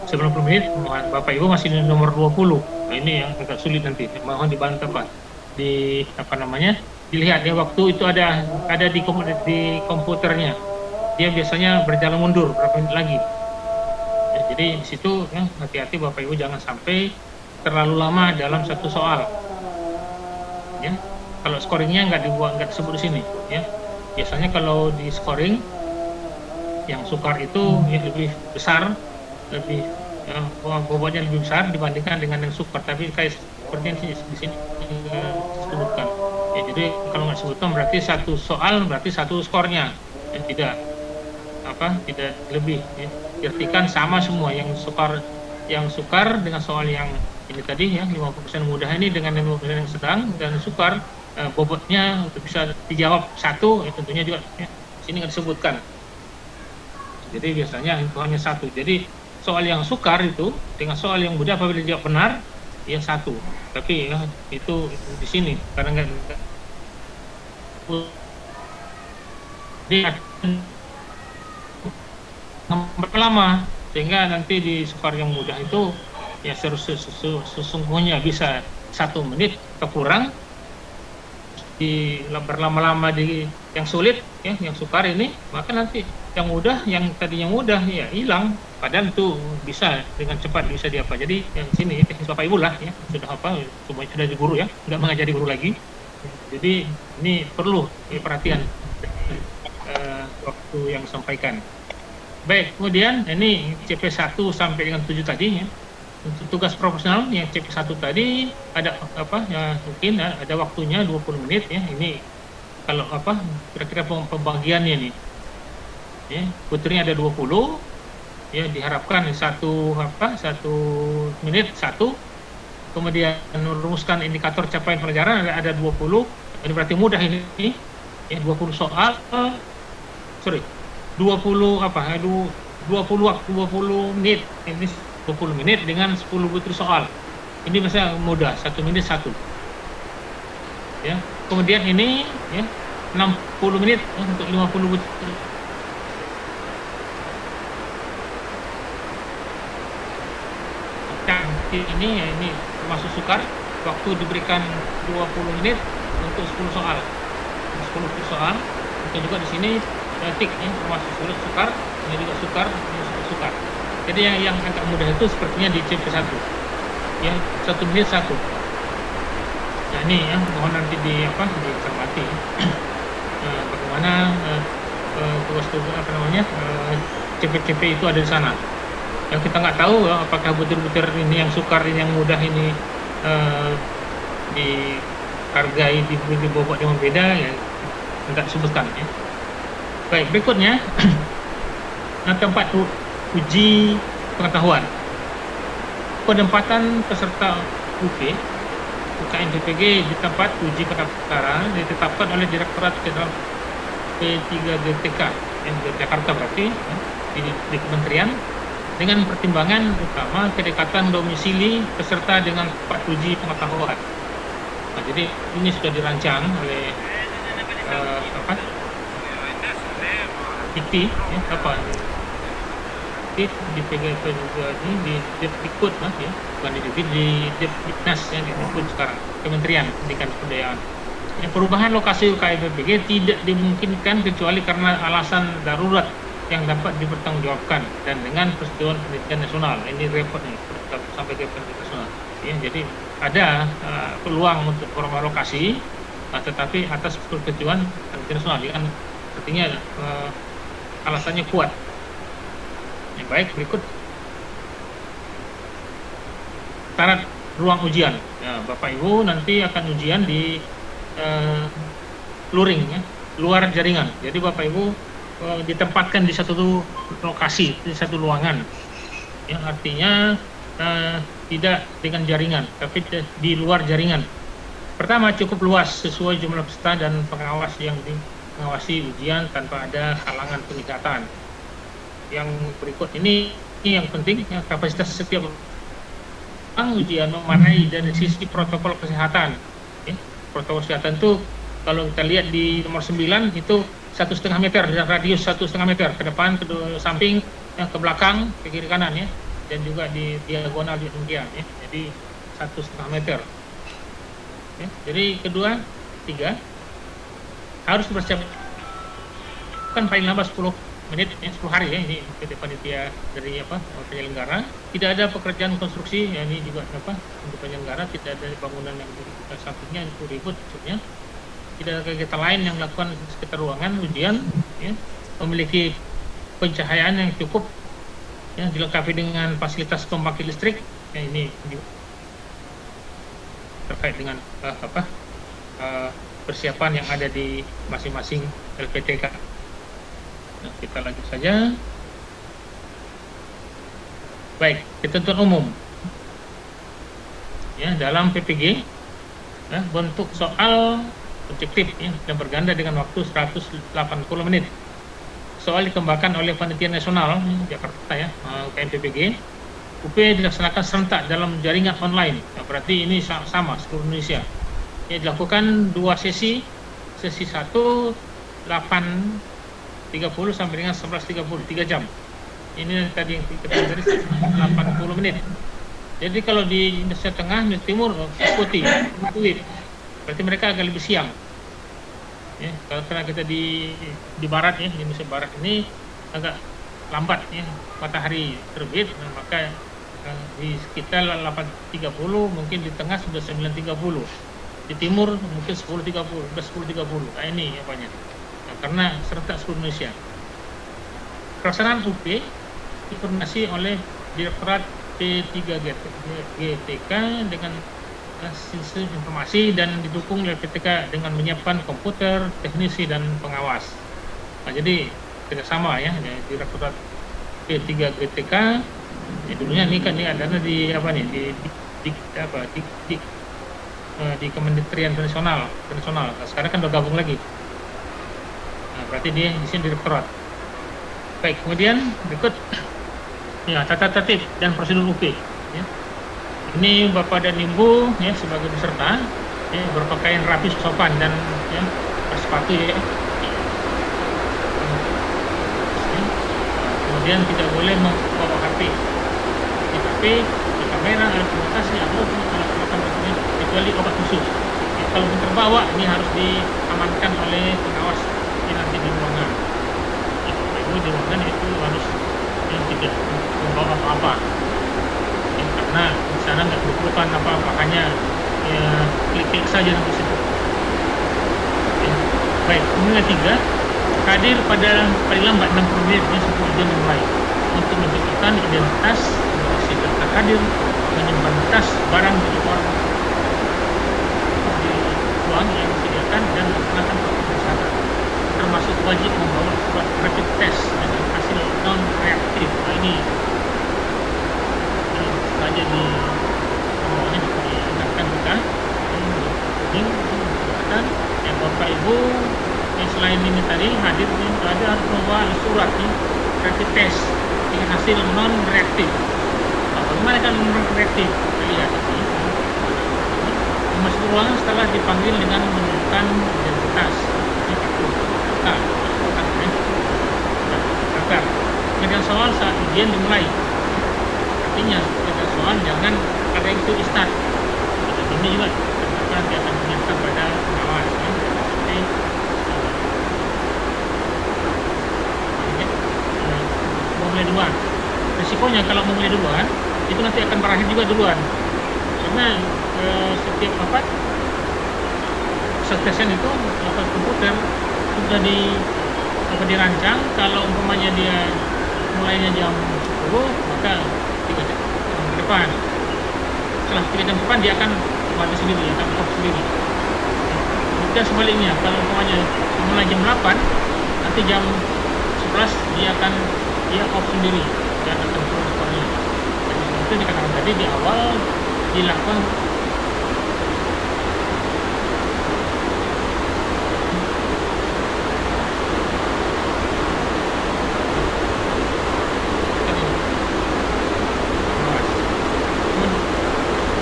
90 menit Bapak Ibu masih di nomor 20. Nah, ini yang agak sulit nanti, mohon dibantu Pak. Di apa namanya, dilihat ya, waktu itu ada di komputernya. Dia biasanya berjalan mundur berapa menit lagi. Ya, jadi di situ ya, hati-hati Bapak Ibu jangan sampai terlalu lama dalam satu soal. Ya, kalau scoringnya nggak disebut di sini. Ya, biasanya kalau di scoring yang sukar itu ya, lebih besar, lebih ya, bobotnya lebih besar dibandingkan dengan yang sukar. Tapi kayak seperti yang di sini disebutkan. Ya, jadi kalau nggak disebutkan berarti satu soal berarti satu skornya. Ya, tidak lebih ya. Diartikan sama semua, yang sukar dengan soal yang ini tadi ya, 50% mudah ini dengan 50% yang sedang dan sukar, bobotnya untuk bisa dijawab satu ya, tentunya juga ya, sini nggak disebutkan. Jadi biasanya itu hanya satu. Jadi soal yang sukar itu dengan soal yang mudah apabila dijawab benar ya satu. Tapi ya, itu di sini karena nggak lama, sehingga nanti di sukar yang mudah itu ya sesungguhnya bisa 1 menit kekurang, berlama-lama di yang sulit ya, yang sukar ini, maka nanti yang mudah, yang tadinya mudah ya hilang, padahal itu bisa dengan cepat bisa diapa. Jadi yang sini teknis Bapak Ibu lah ya, sudah apa, semuanya sudah di guru ya, nggak mengajari guru lagi. Jadi ini perlu ya, perhatian waktu yang disampaikan. Baik, kemudian ini CP1 sampai dengan 7 tadi ya. Untuk tugas profesional yang CP1 tadi ada apa ya, mungkin ya, ada waktunya 20 menit ya. Ini kalau apa kira-kira pembagiannya nih. Ya, puternya ada 20. Ya, diharapkan 1 menit 1. Kemudian merumuskan indikator capaian pelajaran ada 20. Ini berarti mudah ini. Ya, 20 soal. 20 menit, ini 20 menit dengan 10 butir soal. Ini bisa mudah, 1 menit 1. Ya, kemudian ini ya 60 menit untuk 50 butir. Ini ya, ini termasuk sukar, waktu diberikan 20 menit untuk 10 soal. 10 soal. Itu juga di sini tik ya, termasuk sulit sukar, ini juga sukar, ini sukar. Jadi yang agak mudah itu sepertinya di CP1 ya, 1 menit 1. Nah ini ya, mohon nanti dicermati bagaimana tugas-tugas apa namanya CP-CP itu ada di sana. Yang kita nggak tahu apakah butir-butir ini yang sukar, ini yang mudah ini dihargai, diberi bobot yang berbeda, ya tidak disebutkan ya. Baik, berikutnya tempat uji pengetahuan. Penempatan peserta UP UKM PPG di tempat uji pendaftaran ditetapkan oleh Direktorat Jenderal P3GTK yang di Jakarta berarti ya, di Kementerian dengan pertimbangan utama kedekatan domisili peserta dengan tempat uji pengetahuan. Nah, jadi ini sudah dirancang oleh ITI ya, di PGP juga ini di Depdikbud ya, bukan di Depdiknas yang disebut sekarang Kementerian Pendidikan dan Kebudayaan. Yang perubahan lokasi UKM PPG tidak dimungkinkan kecuali karena alasan darurat yang dapat dipertanggungjawabkan dan dengan persetujuan pendidikan nasional. Ini repot nih sampai ke pendidikan nasional. Ya, jadi ada peluang untuk perubahan lokasi, tetapi atas persetujuan pendidikan nasional. Kan artinya alasannya kuat. Yang baik, berikut syarat ruang ujian. Ya, Bapak Ibu nanti akan ujian di luring ya, luar jaringan. Jadi Bapak Ibu ditempatkan di satu lokasi, di satu ruangan. Ya, artinya tidak dengan jaringan, tapi di luar jaringan. Pertama, cukup luas sesuai jumlah peserta dan pengawas yang mengawasi ujian tanpa ada halangan peningkatan. Yang berikut ini yang penting, ya, kapasitas setiap ujian memadai dari sisi protokol kesehatan. Ya, protokol kesehatan itu kalau kita lihat di nomor 9 itu 1,5 meter, radius 1,5 meter ke depan, ke samping, ya, ke belakang, ke kiri kanan ya, dan juga di diagonal di demikian ya. Jadi 1,5 meter. Ya, jadi kedua, 3 harus dipersiapkan paling lambat 10 menit, 10 hari ya, ini panitia dari penyelenggara. Tidak ada pekerjaan konstruksi, ya, ini juga untuk penyelenggara tidak ada bangunan yang di sampingnya itu ribut maksudnya. Tidak ada kegiatan lain yang dilakukan di sekitar ruangan ujian, ya, memiliki pencahayaan yang cukup, ya, dilengkapi dengan fasilitas pembangkit listrik. Ya, ini terkait dengan persiapan yang ada di masing-masing LPTK. Nah, kita lanjut saja. Baik, ketentuan umum. Ya, dalam PPG, ya, bentuk soal objektif ya, dan berganda dengan waktu 180 menit. Soal dikembangkan oleh Panitia Nasional Jakarta ya, UKM PPG. UP dilaksanakan serentak dalam jaringan online. Nah, berarti ini sama seluruh Indonesia. Ya, dilakukan 2 sesi. Sesi 1 8.30 sampai dengan 11.30, 3 jam. Ini tadi yang kita dari 80 menit. Jadi kalau di Indonesia Tengah, Indonesia Timur putih, berarti mereka agak lebih siang. Ya, kalau karena kita di barat ya, di Indonesia Barat ini agak lambat ya, matahari terbit, maka di sekitar 8.30, mungkin di tengah sudah 9.30, di timur mungkin 10.30, 10.30. Nah, ini apanya? Nah, karena serentak seluruh Indonesia. Pelaksanaan UP dikoordinasi oleh Direktorat P3GTK dengan sistem informasi dan didukung oleh PTK dengan menyiapkan komputer, teknisi dan pengawas. Nah, jadi kerjasama ya, Direktorat P3GTK. Ya, dulunya ini kan ini ada di di Kementerian Nasional. Nah, sekarang kan udah gabung lagi. Nah, berarti dia di sini direktorat. Baik, kemudian berikut ya tata tertib dan prosedur UP. Ya. Ini Bapak dan Ibu ya sebagai peserta ya, berpakaian rapi sopan dan ya, bersepatu ya. Kemudian tidak boleh membawa HP, di kamera, alat komunikasi atau alat-alat lainnya kecuali obat khusus. Ya, kalau terbawa ini harus diamankan oleh pengawas yang nanti di ruangan. Ya, Ibu di ruangan itu harus yang tidak membawa apa-apa. Ya, karena di sana nggak diperlukan apa-apa, hanya ya klik saja di situ. Ya. Baik, kemudian 3, hadir pada paling lambat 60 menit sebelum ujian dimulai untuk menentukan identitas, mengisi daftar hadir, menyimpan tas barang di luar di ruang yang disediakan dan melaksanakan protokol kesehatan, termasuk wajib membawa surat rapid test dengan hasil non reaktif. Nah, ini saja di bawahnya diingatkan kita ini kesehatan yang Bapak Ibu yang selain ini tadi hadir ini ada harus membawa surat rapid test dengan hasil non reaktif. Nah, bagaimana kalau non reaktif? Kita lihat ini masuk ruangan setelah dipanggil dengan menunjukkan identitas. Ini kartu daftar. Kemudian soal saat ujian dimulai. Artinya ketika soal jangan ada yang itu start. Ini juga nanti akan menyerta pada pengawas. Seperti mulai duluan. Risikonya kalau mulai duluan itu nanti akan berakhir juga duluan. Karena setiap session itu komputer sudah dirancang kalau umpamanya dia mulainya jam 10 maka 3 jam ke depan. Setelah 3 jam ke depan dia akan mati sendiri, akan off sendiri. Dan sebaliknya kalau umpamanya mulai jam 8 nanti jam 11 dia off sendiri dan akan terus semuanya. Itu dikatakan tadi di awal dilakukan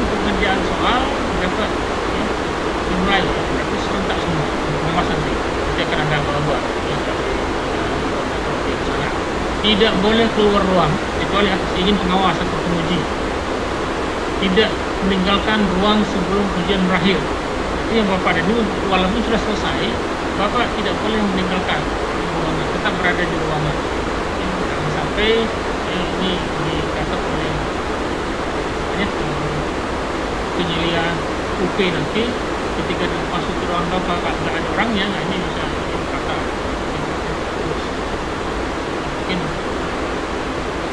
pengerjaan soal dapat dimulai berarti serentak semua pengawasan nanti akan ada bawa tidak boleh keluar ruang kecuali atas izin pengawas atau penguji. Tidak meninggalkan ruang sebelum ujian berakhir. Itu yang Bapak dan Ibu walaupun sudah selesai, Bapak tidak boleh meninggalkan ruangan, tetap berada di ruangan. Jangan sampai ini dicatat oleh penyelia UP nanti ketika masuk ke ruang Bapak tidak ada orangnya, nah ini bisa dikata mungkin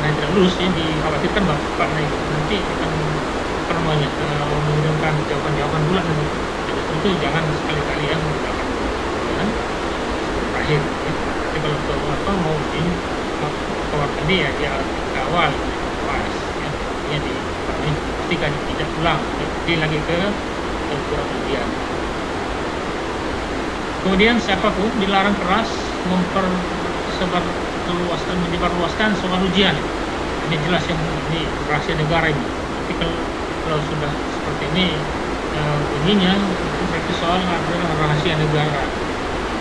tidak lulus ya, dikhawatirkan Bapak nanti akan mengirimkan jawaban-jawaban bulat nanti. Jadi tentu jangan sekali-kali yang menggunakan terakhir. Jadi kalau mau keluarkan dia awal pas ya, dia pastikan tidak ulang, jadi lagi ke kurang ujian. Kemudian siapapun dilarang keras menyebarluaskan soal ujian. Ini jelas yang ini rahasia negara ini. Tapi kalau sudah seperti ini bunyinya itu berarti soal adalah rahasia negara.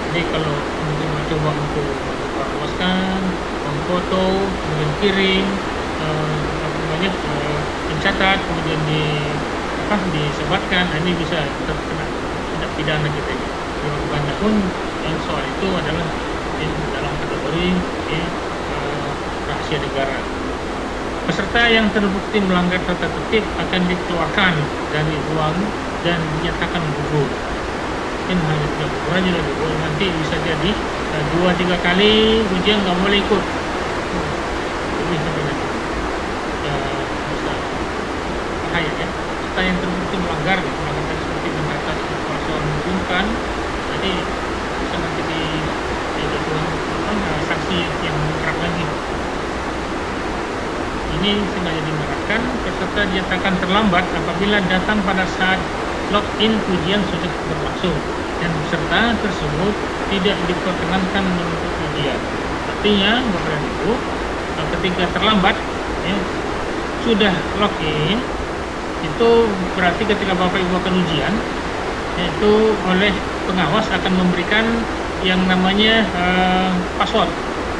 Jadi kalau mungkin mencoba untuk menyebarluaskan, memfoto, kemudian kirim, mencatat, kemudian disebarkan, ini bisa terkena tindak pidana kita ini. Banyak pun yang soal itu adalah dalam kategori rahasia negara. Peserta yang terbukti melanggar tata tertib akan dikeluarkan dari ruang dan dinyatakan gugur. Mungkin hanya 3 gugur aja lah, gugur nanti bisa jadi 2-3 kali ujian nggak boleh ikut. Ini sampai nanti bisa bahaya ya. Peserta yang terbukti melanggar seperti mencatat soal menunjukkan, jadi bisa nanti sanksi yang keras lagi. Ini sengaja dimarahkan peserta dinyatakan terlambat apabila datang pada saat login ujian sudah berlangsung dan peserta tersebut tidak diperkenankan mengikuti ujian. Artinya Bapak dan Ibu ketika terlambat ya, sudah login itu berarti ketika Bapak Ibu akan ujian yaitu oleh pengawas akan memberikan yang namanya password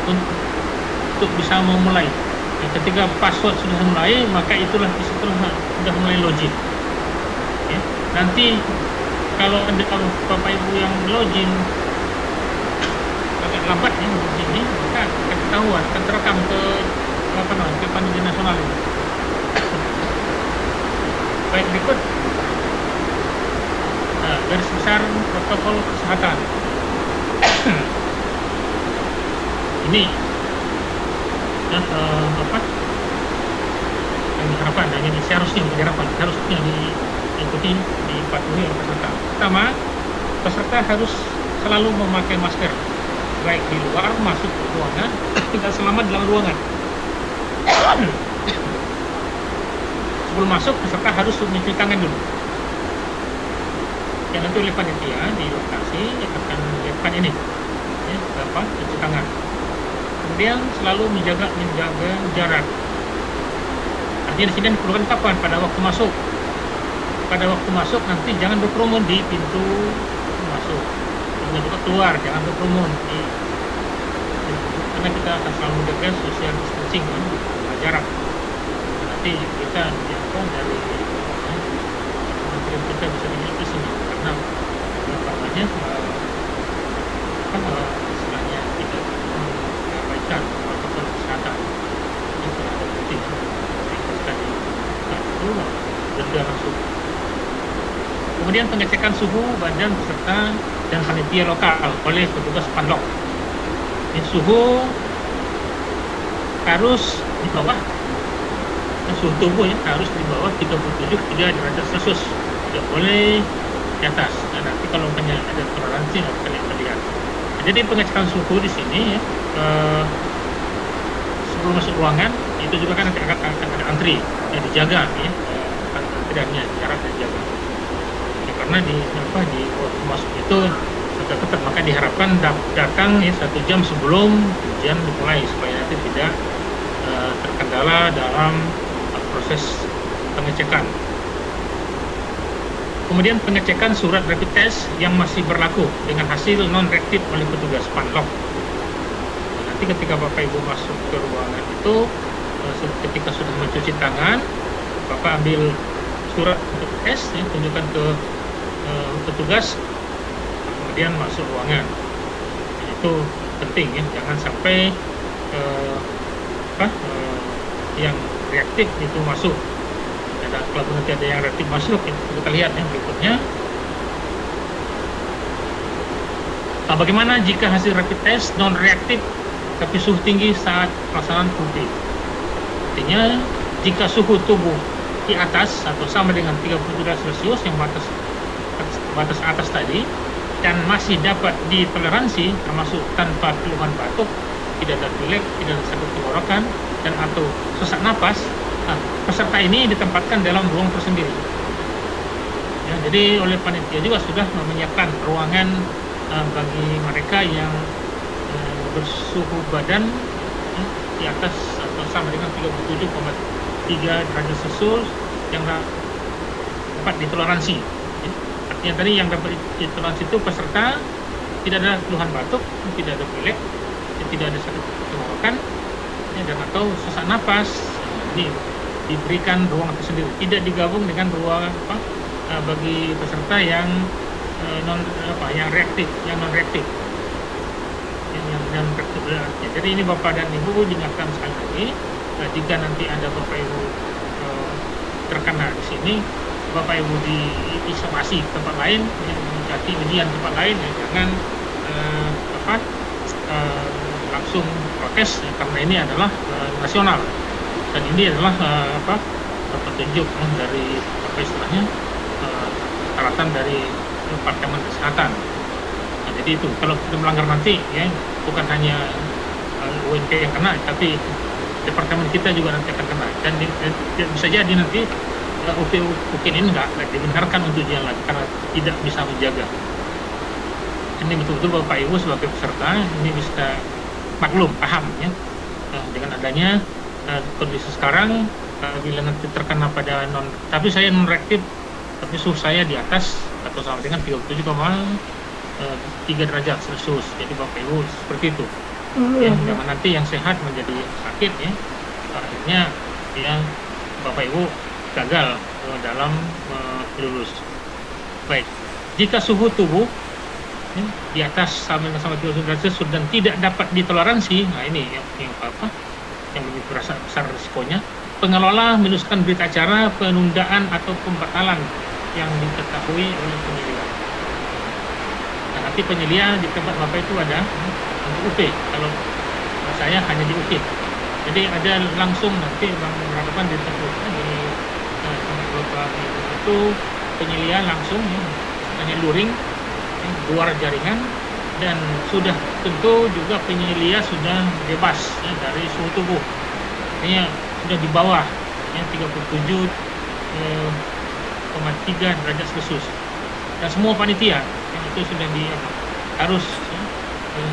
untuk bisa memulai. Nah, ketika password sudah mulai, maka itulah sudah mulai login. Ya. Nanti kalau Bapak Ibu yang login agak lambat ya ini, maka akan ketahuan, akan terekam ke panitia nasional ini. Baik, berikut garis besar protokol kesehatan. ini apa yang diharapkan dan ini seharusnya diikuti, dipatuhi oleh peserta. Pertama, peserta harus selalu memakai masker baik di luar masuk ke ruangan dan selama dalam ruangan. Sebelum masuk, peserta harus mencuci tangan dulu. Yang nanti oleh panitia di lokasi akan menyiapkan ini, ya, cuci tangan. Kemudian selalu menjaga jarak. Artinya di sini diperlukan kapan? Pada waktu masuk. Pada waktu masuk nanti jangan berkerumun di pintu masuk. Dan juga keluar jangan berkerumun karena kita akan selalu menjaga social distancing, kan, jarak. Nanti kita dari kementerian kita bisa dilihat di sini karena namanya istilahnya tidak mengabaikan protokol kesehatan yang sudah ada bukti tadi itu denda langsung. Kemudian pengecekan suhu badan peserta dan panitia lokal oleh petugas panlok. Ini suhu harus di bawah, suhu tubuh ya, harus di bawah 37,3 derajat Celcius, tidak boleh di atas. Nah, nanti kalau punya ada toleransi akan terlihat. Jadi pengecekan suhu di sini ya, sebelum masuk ruangan itu juga kan nanti akan ada antri yang dijaga ya, antriannya jarak dijaga. Ya, karena di waktu masuk itu sudah ketat, maka diharapkan datang ya 1 jam sebelum ujian dimulai supaya nanti tidak terkendala dalam proses pengecekan. Kemudian pengecekan surat rapid test yang masih berlaku dengan hasil non-reaktif oleh petugas panlok. Nanti ketika Bapak Ibu masuk ke ruangan itu, ketika sudah mencuci tangan, Bapak ambil surat rapid test, ya, tunjukkan ke petugas, kemudian masuk ruangan. Itu penting ya, jangan sampai yang reaktif itu masuk. Dan kalau nanti ada yang reaktif masuk, kita lihat yang berikutnya. Nah, bagaimana jika hasil rapid test non reaktif tapi suhu tinggi saat pelaksanaan UB? Artinya jika suhu tubuh di atas atau sama dengan 37 derajat Celcius yang batas atas tadi dan masih dapat ditoleransi, termasuk tanpa keluhan batuk, tidak ada pilek, tidak ada sakit tenggorokan, dan atau sesak napas, peserta ini ditempatkan dalam ruang tersendiri. Ya, jadi oleh panitia juga sudah menyiapkan ruangan bagi mereka yang bersuhu badan di atas atau sama dengan 37,3 derajat Celcius yang dapat ditoleransi. Ya. Artinya tadi yang dapat ditoleransi itu peserta tidak ada keluhan batuk, tidak ada pilek, tidak ada sakit tenggorokan, ya, dan atau sesak napas. Ini diberikan ruang tersendiri, tidak digabung dengan ruang bagi peserta yang yang reaktif, yang non reaktif, yang reaktif. Ya, jadi ini Bapak dan Ibu diingatkan sekali lagi, jika nanti ada Bapak Ibu terkena di sini, Bapak Ibu diisolasi tempat lain, menjadi ujian tempat lain, ya, jangan langsung protes, ya, karena ini adalah nasional dan ini adalah petunjuk dari istilahnya peralatan dari Departemen Kesehatan. Nah, jadi itu kalau kita melanggar nanti ya bukan hanya UNK yang kena, tapi departemen kita juga nanti akan kena, dan bisa jadi nanti UKIN ini nggak dibenarkan untuk jalan lagi karena tidak bisa menjaga. Ini betul-betul Bapak Ibu sebagai peserta ini bisa maklum, paham ya, dengan adanya kondisi sekarang. Bila nanti terkena pada tapi saya non reaktif, tapi suhu saya di atas atau sama dengan 37,3 derajat Celcius. Jadi Bapak Ibu seperti itu. Ya, jangan nanti yang sehat menjadi sakit ya. Akhirnya ya Bapak Ibu gagal dalam lulus. Baik. Jika suhu tubuh ya, di atas sama dengan 37 derajat Celcius dan tidak dapat ditoleransi, nah ini yang lebih besar risikonya. Pengelola menuliskan berita acara penundaan atau pembatalan yang diketahui oleh penyelia. Nah, nanti penyelia di tempat Bapak itu ada untuk UP. Kalau saya hanya di UPI. Jadi ada langsung nanti berhadapan di tempat di beberapa itu penyelian langsung ya, hanya luring luar jaringan, dan sudah tentu juga penyelia sudah bebas ya, dari suhu tubuh. Artinya sudah di bawah ya, 37,3 derajat Celcius. Dan semua panitia yang itu sudah harus ya,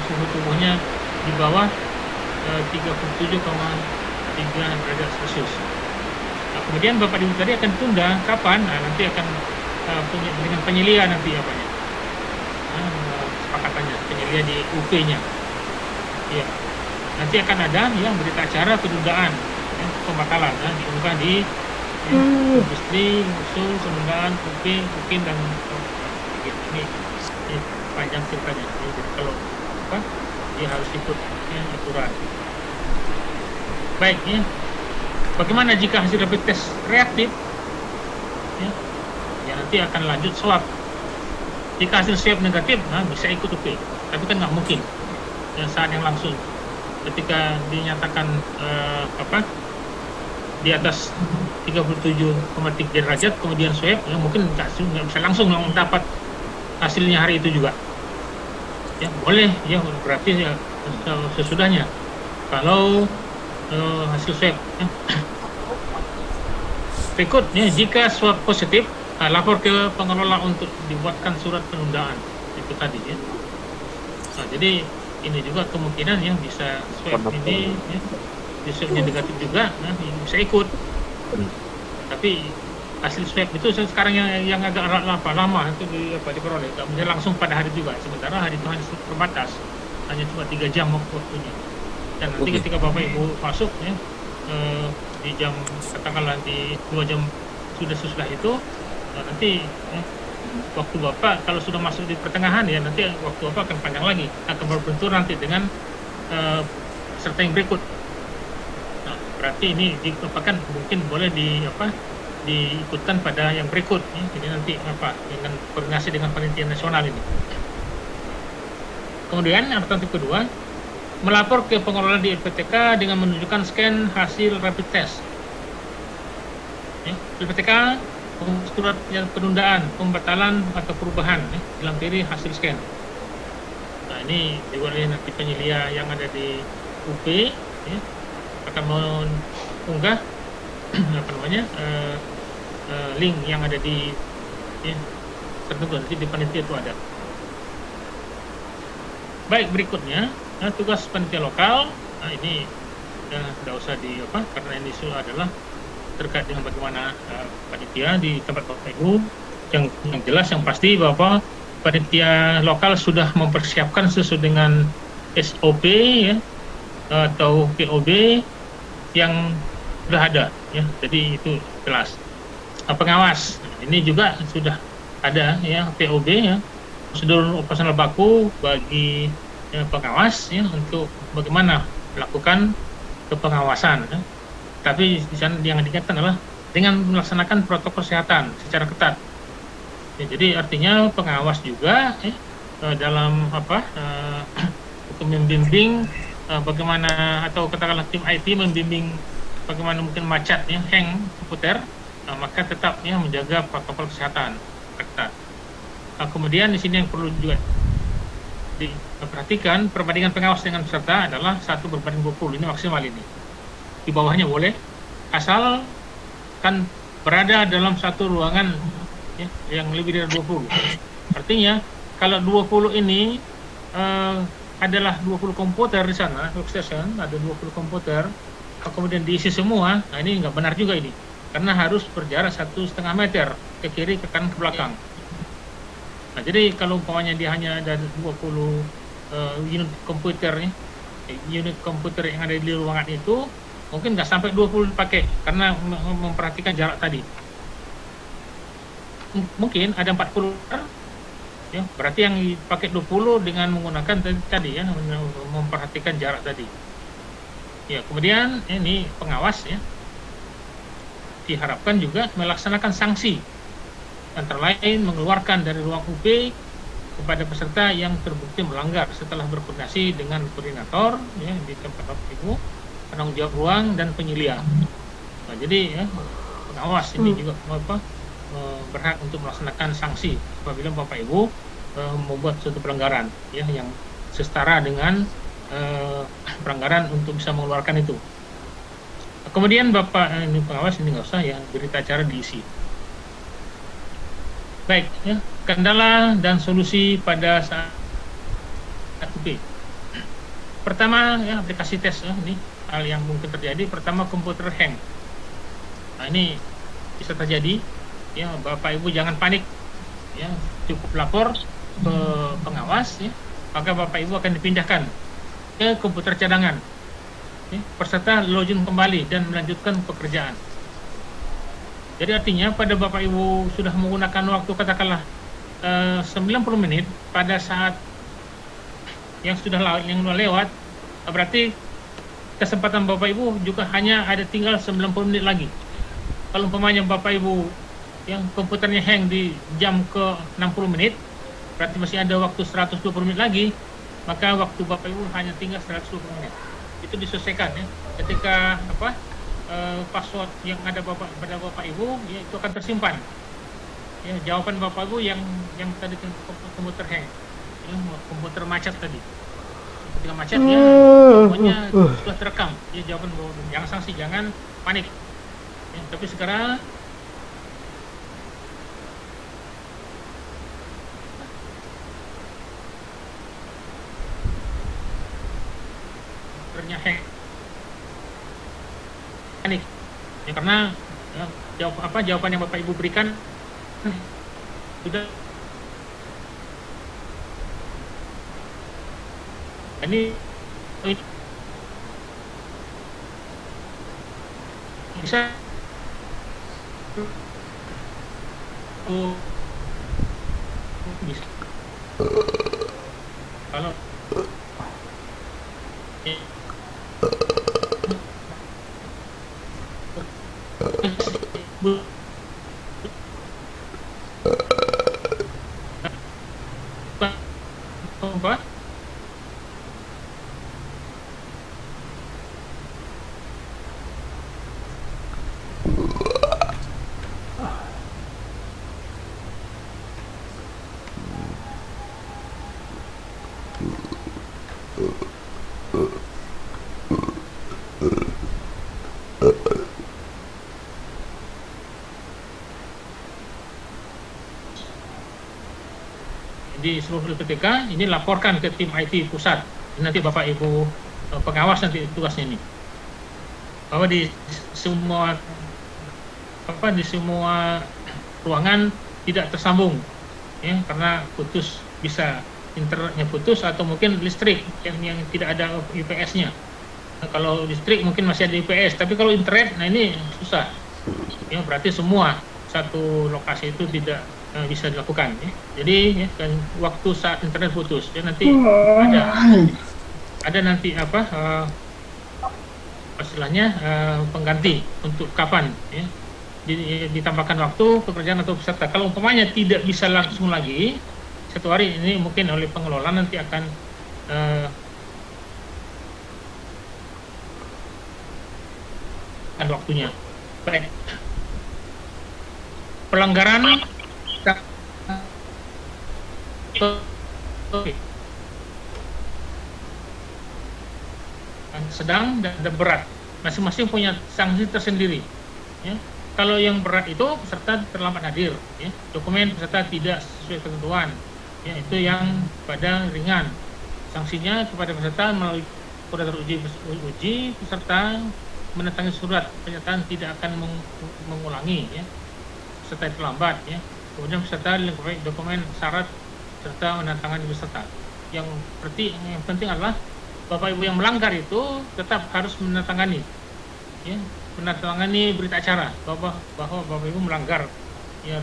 suhu tubuhnya di bawah 37,3 derajat Celcius. Nah, kemudian Bapak Ibu tadi akan tunda kapan? Nah, nanti akan dengan penyelia nanti apanya? Sepakatannya penyelia di UP-nya. Ya. Nanti akan ada yang berita acara penundaan ya, pembatalan ya, diunggah di industri, usul, penundaan, UP, UKIN dan ini panjang ceritanya. Jadi kalau apa? Dia harus ikut ya, aturan. Baik ya. Bagaimana jika hasil rapid test reaktif? Ya nanti akan lanjut swab. Jika hasil swab negatif, nah bisa ikut UP. Tapi kan nggak mungkin ya, saat yang langsung. Ketika dinyatakan di atas 37,3 derajat, kemudian swab, ya mungkin nggak bisa langsung dapat hasilnya hari itu juga. Ya boleh, ya berarti ya sesudahnya. Kalau hasil swab ya. Berikutnya, jika swab positif, lapor ke pengelola untuk dibuatkan surat penundaan. Itu tadi ya. Nah, jadi ini juga kemungkinan yang bisa swab ini ya, swabnya negatif juga, nah, bisa ikut. Tapi hasil swab itu sekarang yang agak lama itu diperoleh, nggak bisa langsung pada hari juga. Sementara hari itu hanya terbatas, hanya cuma 3 jam waktunya. Dan nanti ketika Bapak Ibu masuk ya, di jam katakanlah di 2 jam sudah itu, nanti waktu Bapak kalau sudah masuk di pertengahan ya, nanti waktu Bapak akan panjang lagi, akan berbentur nanti dengan peserta yang berikut. Nah, berarti ini dilupakan, mungkin boleh diikutkan pada yang berikut ya. Jadi nanti dengan koordinasi dengan panitia nasional ini. Kemudian alternatif kedua, melapor ke pengelola di LPTK dengan menunjukkan scan hasil rapid test. Ya, LPTK surat yang penundaan, pembatalan atau perubahan ya, dilampiri hasil scan. Nah ini juga nanti penyelia yang ada di UP ya, akan mengunggah link yang ada di ya, tertentu nanti di panitia itu ada. Baik, berikutnya tugas panitia lokal. Nah ini tidak usah karena ini adalah terkait dengan bagaimana panitia di tempat Bapak Ibu. Yang jelas, yang pasti bahwa panitia lokal sudah mempersiapkan sesuai dengan SOP ya, atau POB yang sudah ada ya. Jadi itu jelas. Pengawas ini juga sudah ada ya, POB ya, prosedur operasional baku bagi pengawas ya, untuk bagaimana melakukan kepengawasan ya. Tapi di sana yang diingatkan adalah dengan melaksanakan protokol kesehatan secara ketat. Ya, jadi artinya pengawas juga dalam untuk membimbing bagaimana, atau katakanlah tim IT membimbing bagaimana mungkin macet ya, hang komputer, maka tetap ya menjaga protokol kesehatan ketat. Kemudian di sini yang perlu juga diperhatikan, perbandingan pengawas dengan peserta adalah 1 berbanding 20, ini maksimal ini. Di bawahnya boleh, asal kan berada dalam satu ruangan ya, yang lebih dari 20. Artinya kalau 20 ini adalah 20 komputer di sana, workstation, ada 20 komputer, kemudian diisi semua, nah ini nggak benar juga ini. Karena harus berjarak 1,5 meter ke kiri, ke kanan, ke belakang. Nah, jadi kalau umpamanya dia hanya ada 20 unit komputernya, unit komputer yang ada di ruangan itu, mungkin nggak sampai 20 dipakai karena memperhatikan jarak tadi. Mungkin ada 40 ya, berarti yang dipakai 20 dengan menggunakan tadi ya, memperhatikan jarak tadi. Ya, kemudian ini pengawas ya, diharapkan juga melaksanakan sanksi, antara lain mengeluarkan dari ruang UP kepada peserta yang terbukti melanggar setelah berkoordinasi dengan koordinator ya, di tempat Bapak Ibu, penanggung jawab ruang dan penyelia. Nah, jadi ya, pengawas ini juga berhak untuk melaksanakan sanksi apabila Bapak Ibu membuat suatu pelanggaran ya yang setara dengan pelanggaran untuk bisa mengeluarkan itu. Kemudian Bapak ini pengawas ini nggak usah ya, berita acara diisi. Baik, ya, kendala dan solusi pada saat UP. Pertama, ya, aplikasi tes ini hal yang mungkin terjadi. Pertama, komputer hang. Nah, ini bisa terjadi. Ya, Bapak Ibu jangan panik. Ya, cukup lapor ke pengawas. Ya, maka Bapak Ibu akan dipindahkan ke komputer cadangan. Ya, peserta login kembali dan melanjutkan pekerjaan. Jadi artinya pada Bapak Ibu sudah menggunakan waktu katakanlah 90 menit pada saat yang sudah lewat, berarti kesempatan Bapak Ibu juga hanya ada tinggal 90 menit lagi. Kalau umpamanya Bapak Ibu yang komputernya hang di jam ke 60 menit, berarti masih ada waktu 120 menit lagi, maka waktu Bapak Ibu hanya tinggal 120 menit. Itu diselesaikan ya. Ketika password yang ada pada Bapak Ibu ya, itu akan tersimpan. Ya, jawaban Bapak Ibu yang tadi komputer hang, ya, komputer macet tadi. Ketika macet ya, semuanya sudah terekam. Ya, jawaban Bapak Ibu. Jangan sanksi, jangan panik. Ya, tapi sekarang komputernya hang. Panik ya, karena jawaban yang Bapak Ibu berikan sudah ini bisa bisa kalau apa? Di seluruh PTK ini laporkan ke tim IT pusat. Nanti Bapak Ibu pengawas nanti tugasnya ini. Bahwa di semua ruangan tidak tersambung ya, karena putus, bisa internetnya putus atau mungkin listrik yang tidak ada UPS-nya. Nah, kalau listrik mungkin masih ada UPS, tapi kalau internet, nah ini susah. Ya, berarti semua satu lokasi itu tidak bisa dilakukan. Ya. Jadi ya, kan, waktu saat internet putus, ya nanti ada nanti istilahnya pengganti untuk kapan. Ya. Ditambahkan waktu pekerjaan atau peserta. Kalau umpamanya tidak bisa langsung lagi, satu hari ini mungkin oleh pengelola nanti akan waktunya. Baik. Pelanggaran sedang dan berat, masing-masing punya sanksi tersendiri. Ya. Kalau yang berat itu peserta terlambat hadir, ya. Dokumen peserta tidak sesuai ketentuan, ya, itu yang pada ringan. Sanksinya kepada peserta melalui koordinator uji peserta menandatangani surat pernyataan tidak akan mengulangi, ya, peserta terlambat, ya. Kemudian peserta dilengkapi dokumen syarat serta menandatangani peserta. Yang penting adalah Bapak Ibu yang melanggar itu tetap harus menandatangani, ya, menandatangani berita acara bahwa Bapak Ibu melanggar, ya,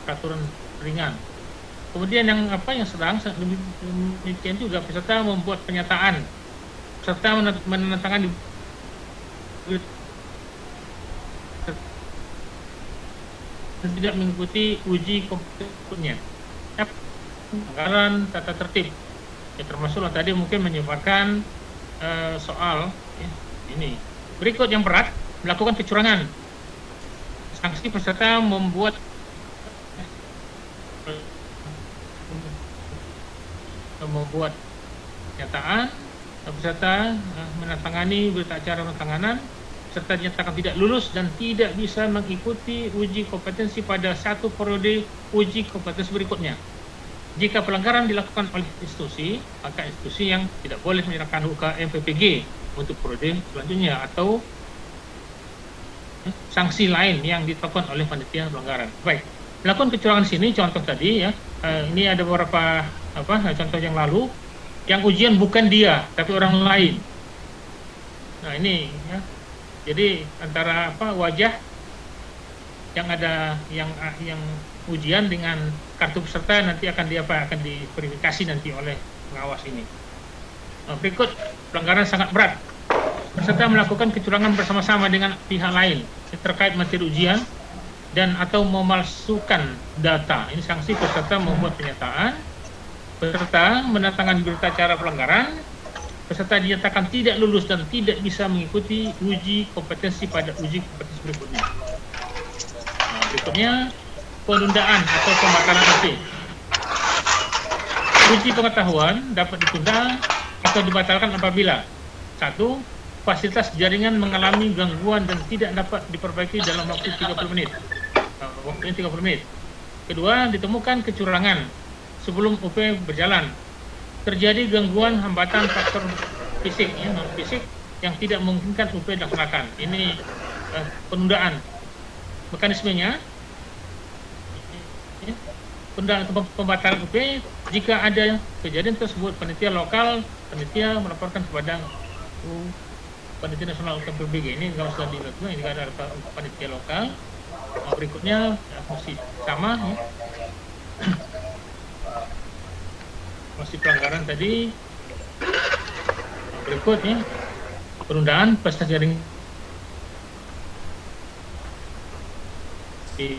peraturan ringan. Kemudian yang sedang demikian juga peserta membuat pernyataan, peserta menandatangani dan tidak mengikuti uji kompetensinya. Pelanggaran tata tertib, ya, termasuklah tadi mungkin menyebabkan soal ya, ini. Berikut yang berat, melakukan kecurangan. Sanksi peserta membuat pernyataan, peserta menandatangani berita acara penandatanganan, peserta dinyatakan tidak lulus dan tidak bisa mengikuti uji kompetensi pada satu periode uji kompetensi berikutnya. Jika pelanggaran dilakukan oleh institusi, maka institusi yang tidak boleh menyerahkan UKM PPG untuk periode selanjutnya atau sanksi lain yang ditetapkan oleh panitia pelanggaran. Baik, melakukan kecurangan sini contoh tadi ya, ini ada beberapa contoh yang lalu, yang ujian bukan dia tapi orang lain. Nah ini ya, jadi antara wajah yang ada yang ujian dengan kartu peserta nanti akan diverifikasi nanti oleh pengawas ini. Berikut pelanggaran sangat berat. Peserta melakukan kecurangan bersama-sama dengan pihak lain terkait materi ujian dan atau memalsukan data. Ini sanksi peserta membuat pernyataan, peserta menandatangani berita acara pelanggaran, peserta dinyatakan tidak lulus dan tidak bisa mengikuti uji kompetensi pada uji kompetensi berikutnya. Nah, berikutnya penundaan atau pembatalan UP. Uji pengetahuan dapat ditunda atau dibatalkan apabila 1. Fasilitas jaringan mengalami gangguan dan tidak dapat diperbaiki dalam waktu 30 menit. Waktunya 30 menit. Kedua, ditemukan kecurangan sebelum UP berjalan. Terjadi gangguan hambatan faktor fisik, ya, non fisik yang tidak memungkinkan UP dilaksanakan. Ini penundaan. Mekanismenya, penundaan atau pembatalan UP jika ada kejadian tersebut, panitia lokal, panitia melaporkan kepada Panitia Nasional UKM PPG. Ini kalau sudah dilakukan, ini ada panitia lokal. Berikutnya masih sama ya. Masih pelanggaran tadi. Berikutnya penundaan peserta jaring di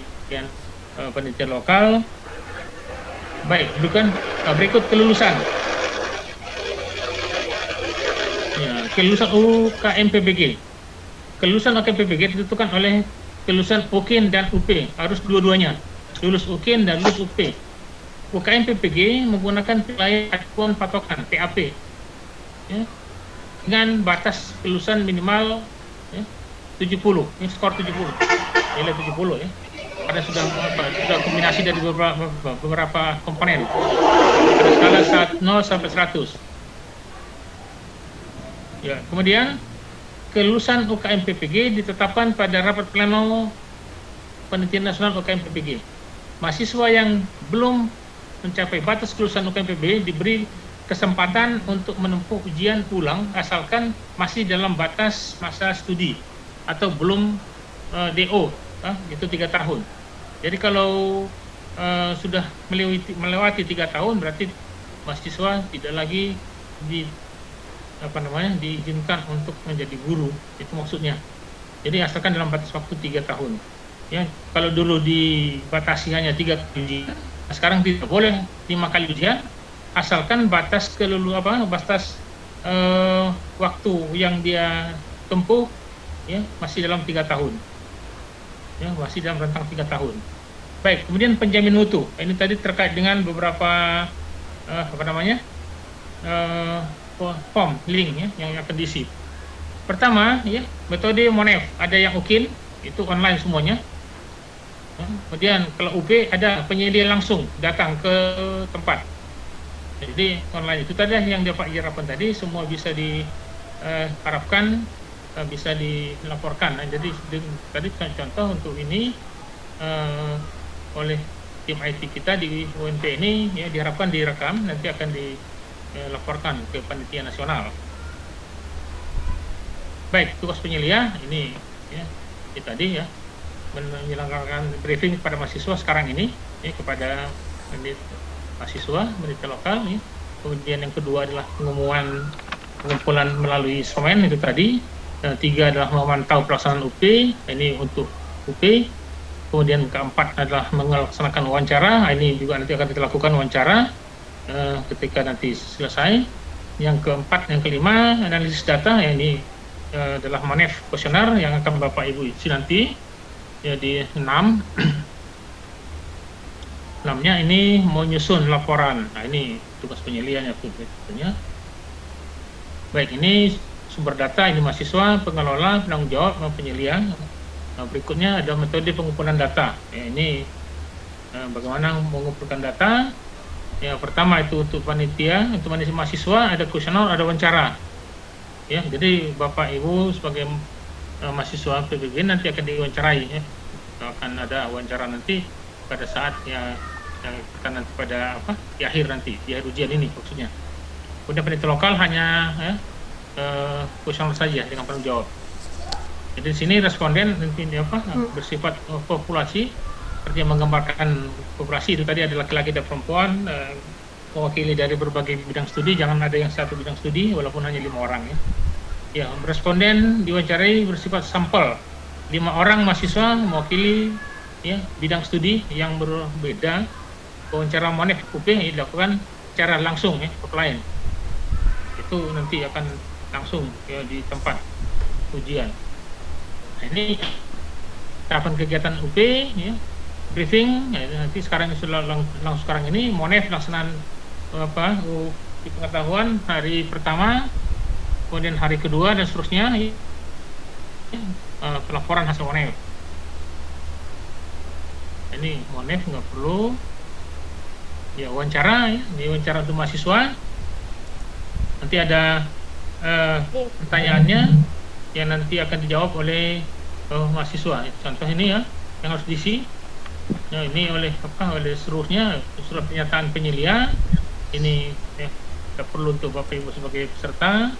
panitia lokal. Baik, berikut kelulusan. Ya, kelulusan UKM PPG. Kelulusan UKM PPG ditentukan oleh kelulusan UKIN dan UP. Harus dua-duanya. Lulus UKIN dan lulus UP. UKM PPG menggunakan penilaian acuan patokan PAP. Ya, dengan batas kelulusan minimal ya, 70. Ini skor 70. Nilai 70 ya. Karena sudah kombinasi dari beberapa komponen. Ada skala 0 sampai 100. Ya, kemudian kelulusan UKM PPG ditetapkan pada rapat pleno Panitia Nasional UKM PPG. Mahasiswa yang belum mencapai batas kelulusan UKM PPG diberi kesempatan untuk menempuh ujian ulang asalkan masih dalam batas masa studi atau belum DO, itu 3 tahun. Jadi kalau sudah melewati 3 tahun berarti mahasiswa tidak lagi diizinkan untuk menjadi guru, itu maksudnya. Jadi asalkan dalam batas waktu 3 tahun. Ya, kalau dulu dibatasi hanya 3 ujian, sekarang tidak boleh 5 kali ujian, asalkan batas waktu yang dia tempuh ya masih dalam 3 tahun. Ya, masih dalam rentang 3 tahun. Baik, kemudian penjamin mutu. Ini tadi terkait dengan beberapa form link ya yang akan diisi. Pertama ya, metode MONEF, ada yang UKIN itu online semuanya. Kemudian kalau UP ada penyedia langsung datang ke tempat. Jadi online itu tadi yang dapat diharapkan tadi semua bisa diharapkan bisa dilaporkan. Jadi tadi contoh untuk ini oleh tim IT kita di UNP ini ya diharapkan direkam, nanti akan dilaporkan ke panitia nasional. Baik, tugas penyelia ini ya tadi ya menyelenggarakan briefing kepada mahasiswa sekarang ini ya, kepada mahasiswa panitia lokal ya. Kemudian yang kedua adalah pengumpulan melalui Somen itu tadi. 3 adalah memantau pelaksanaan UP, ini untuk UP. Kemudian keempat adalah melaksanakan wawancara. Ini juga nanti akan kita lakukan wawancara ketika nanti selesai. Yang keempat, yang kelima, analisis data. Ini adalah manef kuesioner yang akan Bapak Ibu isi nanti. Jadi 6. 6-nya ini menyusun laporan. Nah, ini tugas penyelian ya tentunya. Baik, ini sumber data, ini mahasiswa, pengelola, penanggung jawab, penyelian. Nah, berikutnya ada metode pengumpulan data. Ini bagaimana mengumpulkan data. Yang pertama itu untuk panitia, untuk mahasiswa ada kuesioner, ada wawancara. Ya, jadi Bapak Ibu sebagai mahasiswa PBG nanti akan diwawancarai. Ya. Akan ada wawancara nanti pada saat yang kita nanti pada di akhir nanti, di akhir ujian ini maksudnya. Kemudian panitia lokal hanya kuesioner saja dengan penanggung jawab. Jadi di sini responden nanti bersifat populasi, artinya menggambarkan populasi itu tadi ada laki-laki dan perempuan, mewakili dari berbagai bidang studi, jangan ada yang satu bidang studi walaupun hanya 5 orang ya. Ya, responden diwawancarai bersifat sampel. 5 orang mahasiswa mewakili ya bidang studi yang berbeda. Wawancara manef UP dilakukan secara langsung ya, offline. Itu nanti akan langsung ya di tempat ujian. Nah, ini tahapan kegiatan UP ya, briefing ya, nanti sekarang sudah langsung sekarang ini monef pelaksanaan di pengetahuan hari pertama, kemudian hari kedua dan seterusnya ya, pelaporan hasil monef. Ini monef nggak perlu ya, wawancara ya, ini wawancara untuk mahasiswa. Nanti ada pertanyaannya yang nanti akan dijawab oleh mahasiswa. Contoh ini ya yang harus diisi. Nah, ini oleh seluruhnya surat pernyataan penyelia. Ini ya, tidak perlu untuk Bapak Ibu sebagai peserta.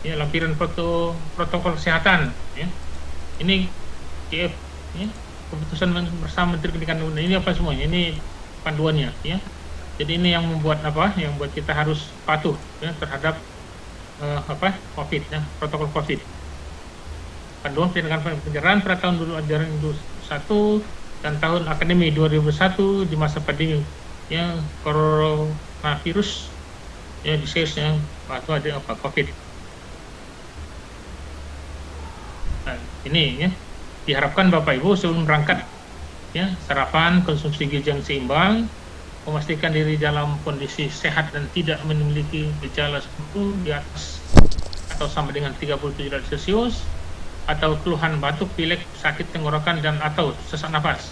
Ya, lampiran foto protokol kesehatan. Ya. Ini KF, ya, keputusan bersama Menteri Pendidikan. Ini apa semuanya? Ini panduannya. Ya. Jadi ini yang membuat yang buat kita harus patuh ya, terhadap COVID ya, protokol COVID. Panduan penyelenggaraan pada tahun ajaran 2021 dan tahun akademi 2021 di masa pandemi ya coronavirus ya disease atau ada COVID. Nah, ini ya diharapkan Bapak Ibu sebelum berangkat ya sarapan, konsumsi gizi yang seimbang, memastikan diri dalam kondisi sehat dan tidak memiliki gejala suhu di atas atau sama dengan 37 derajat Celcius, atau keluhan batuk, pilek, sakit tenggorokan dan atau sesak nafas.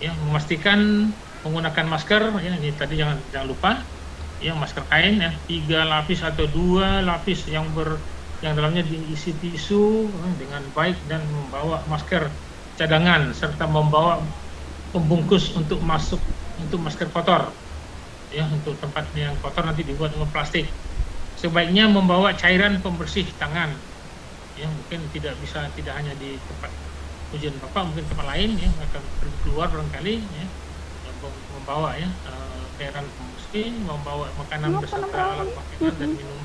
Ya, memastikan menggunakan masker ya, ini tadi jangan lupa ya, masker kain ya, 3 lapis atau 2 lapis yang dalamnya diisi tisu dengan baik, dan membawa masker cadangan serta membawa pembungkus untuk masker kotor ya, untuk tempat yang kotor nanti dibuat dengan plastik. Sebaiknya membawa cairan pembersih tangan ya, mungkin tidak hanya di tempat ujian Bapak, mungkin tempat lain ya, akan pergi keluar barangkali ya, membawa ya cairan pembersih, membawa makanan beserta alat makanan dan minum.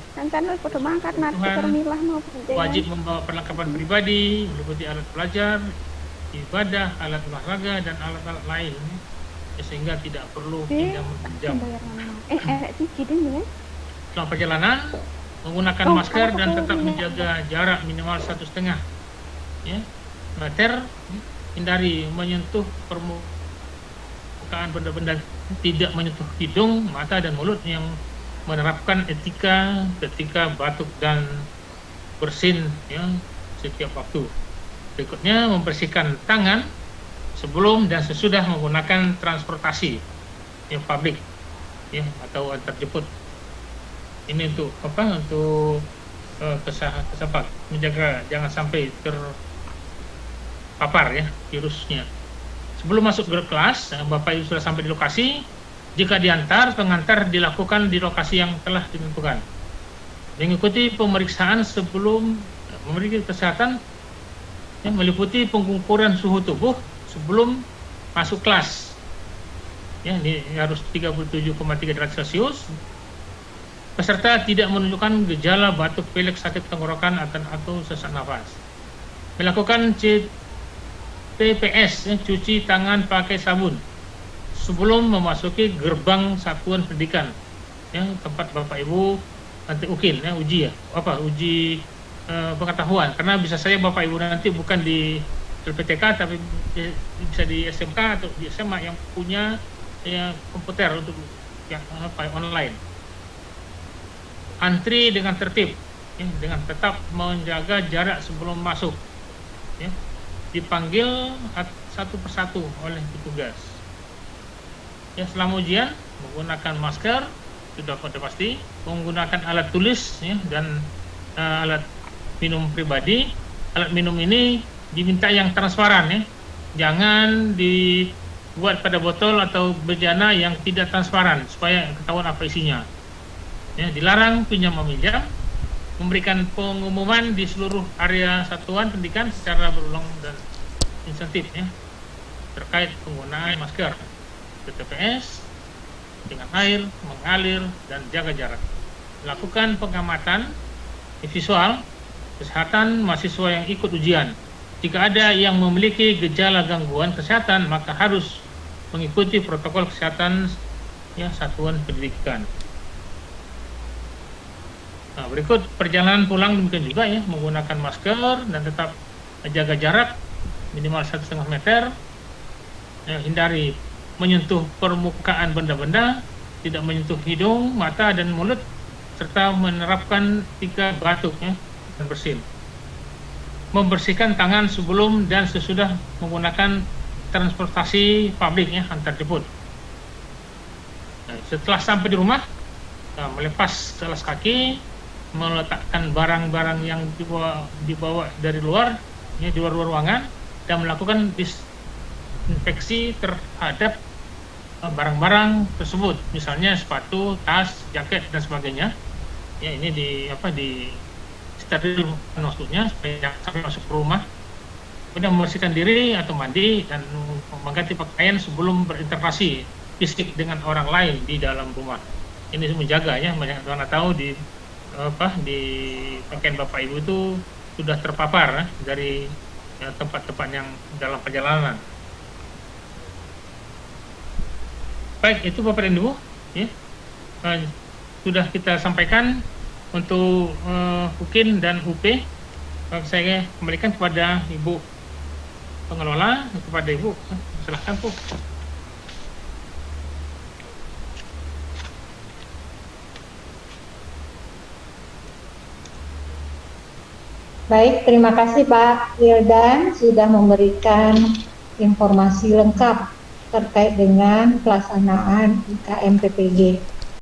Wajib membawa perlengkapan pribadi meliputi alat belajar, ibadah, alat olahraga dan alat-alat lain ya, sehingga tidak perlu pinjam. Selama perjalanan menggunakan masker dan tetap menjaga jarak minimal 1,5 ya, meter. Hindari menyentuh permukaan benda-benda, tidak menyentuh hidung, mata dan mulut, yang menerapkan etika ketika batuk dan bersin ya setiap waktu. Berikutnya membersihkan tangan sebelum dan sesudah menggunakan transportasi yang publik ya, atau antar jemput. Ini untuk untuk kesehatan, menjaga jangan sampai terpapar ya virusnya. Sebelum masuk ke kelas, Bapak Ibu sudah sampai di lokasi. Jika diantar, pengantar dilakukan di lokasi yang telah ditentukan. Mengikuti pemeriksaan sebelum memberi kesehatan yang meliputi pengukuran suhu tubuh sebelum masuk kelas. Ya, ini harus 37,3 derajat Celcius. Peserta tidak menunjukkan gejala batuk, pilek, sakit tenggorokan atau sesak nafas. Melakukan TPS, cuci tangan pakai sabun sebelum memasuki gerbang satuan pendidikan, tempat Bapak Ibu nanti ukin, uji pengetahuan, karena bisa saja Bapak Ibu nanti bukan di LPTK tapi bisa di SMK atau di SMA yang punya komputer untuk yang online. Antri dengan tertib, dengan tetap menjaga jarak sebelum masuk, dipanggil satu persatu oleh petugas. Selama ujian menggunakan masker, sudah pasti, menggunakan alat tulis dan alat minum pribadi. Alat minum ini diminta yang transparan, jangan dibuat pada botol atau bejana yang tidak transparan supaya ketahuan apa isinya. Dilarang pinjam meminjam, memberikan pengumuman di seluruh area satuan pendidikan secara berulang dan insentif terkait penggunaan masker di TPS dengan air, mengalir, dan jaga jarak. Lakukan pengamatan visual kesehatan mahasiswa yang ikut ujian. Jika ada yang memiliki gejala gangguan kesehatan, maka harus mengikuti protokol kesehatan satuan pendidikan. Berikut perjalanan pulang demikian juga menggunakan masker dan tetap jaga jarak minimal 1,5 meter, hindari menyentuh permukaan benda-benda, tidak menyentuh hidung, mata, dan mulut, serta menerapkan 3 batuk dan bersin. Membersihkan tangan sebelum dan sesudah menggunakan transportasi publik antar jemput. Setelah sampai di rumah, melepas alas kaki, meletakkan barang-barang yang dibawa dari luar, di luar ruangan, dan melakukan disinfeksi terhadap barang-barang tersebut, misalnya sepatu, tas, jaket, dan sebagainya. Ini di steril maksudnya supaya jangan sampai masuk ke rumah. Kemudian membersihkan diri atau mandi dan mengganti pakaian sebelum berinteraksi fisik dengan orang lain di dalam rumah. Ini menjaga banyak orang tahu di pakaian Bapak Ibu itu sudah terpapar dari tempat-tempat yang dalam perjalanan. Baik, itu Bapak dan Ibu, sudah kita sampaikan untuk UKIN dan UP. Saya kembalikan kepada Ibu pengelola, kepada Ibu. Silahkan, Bu. Baik, terima kasih Pak Wildan sudah memberikan informasi lengkap terkait dengan pelaksanaan IKM PPG.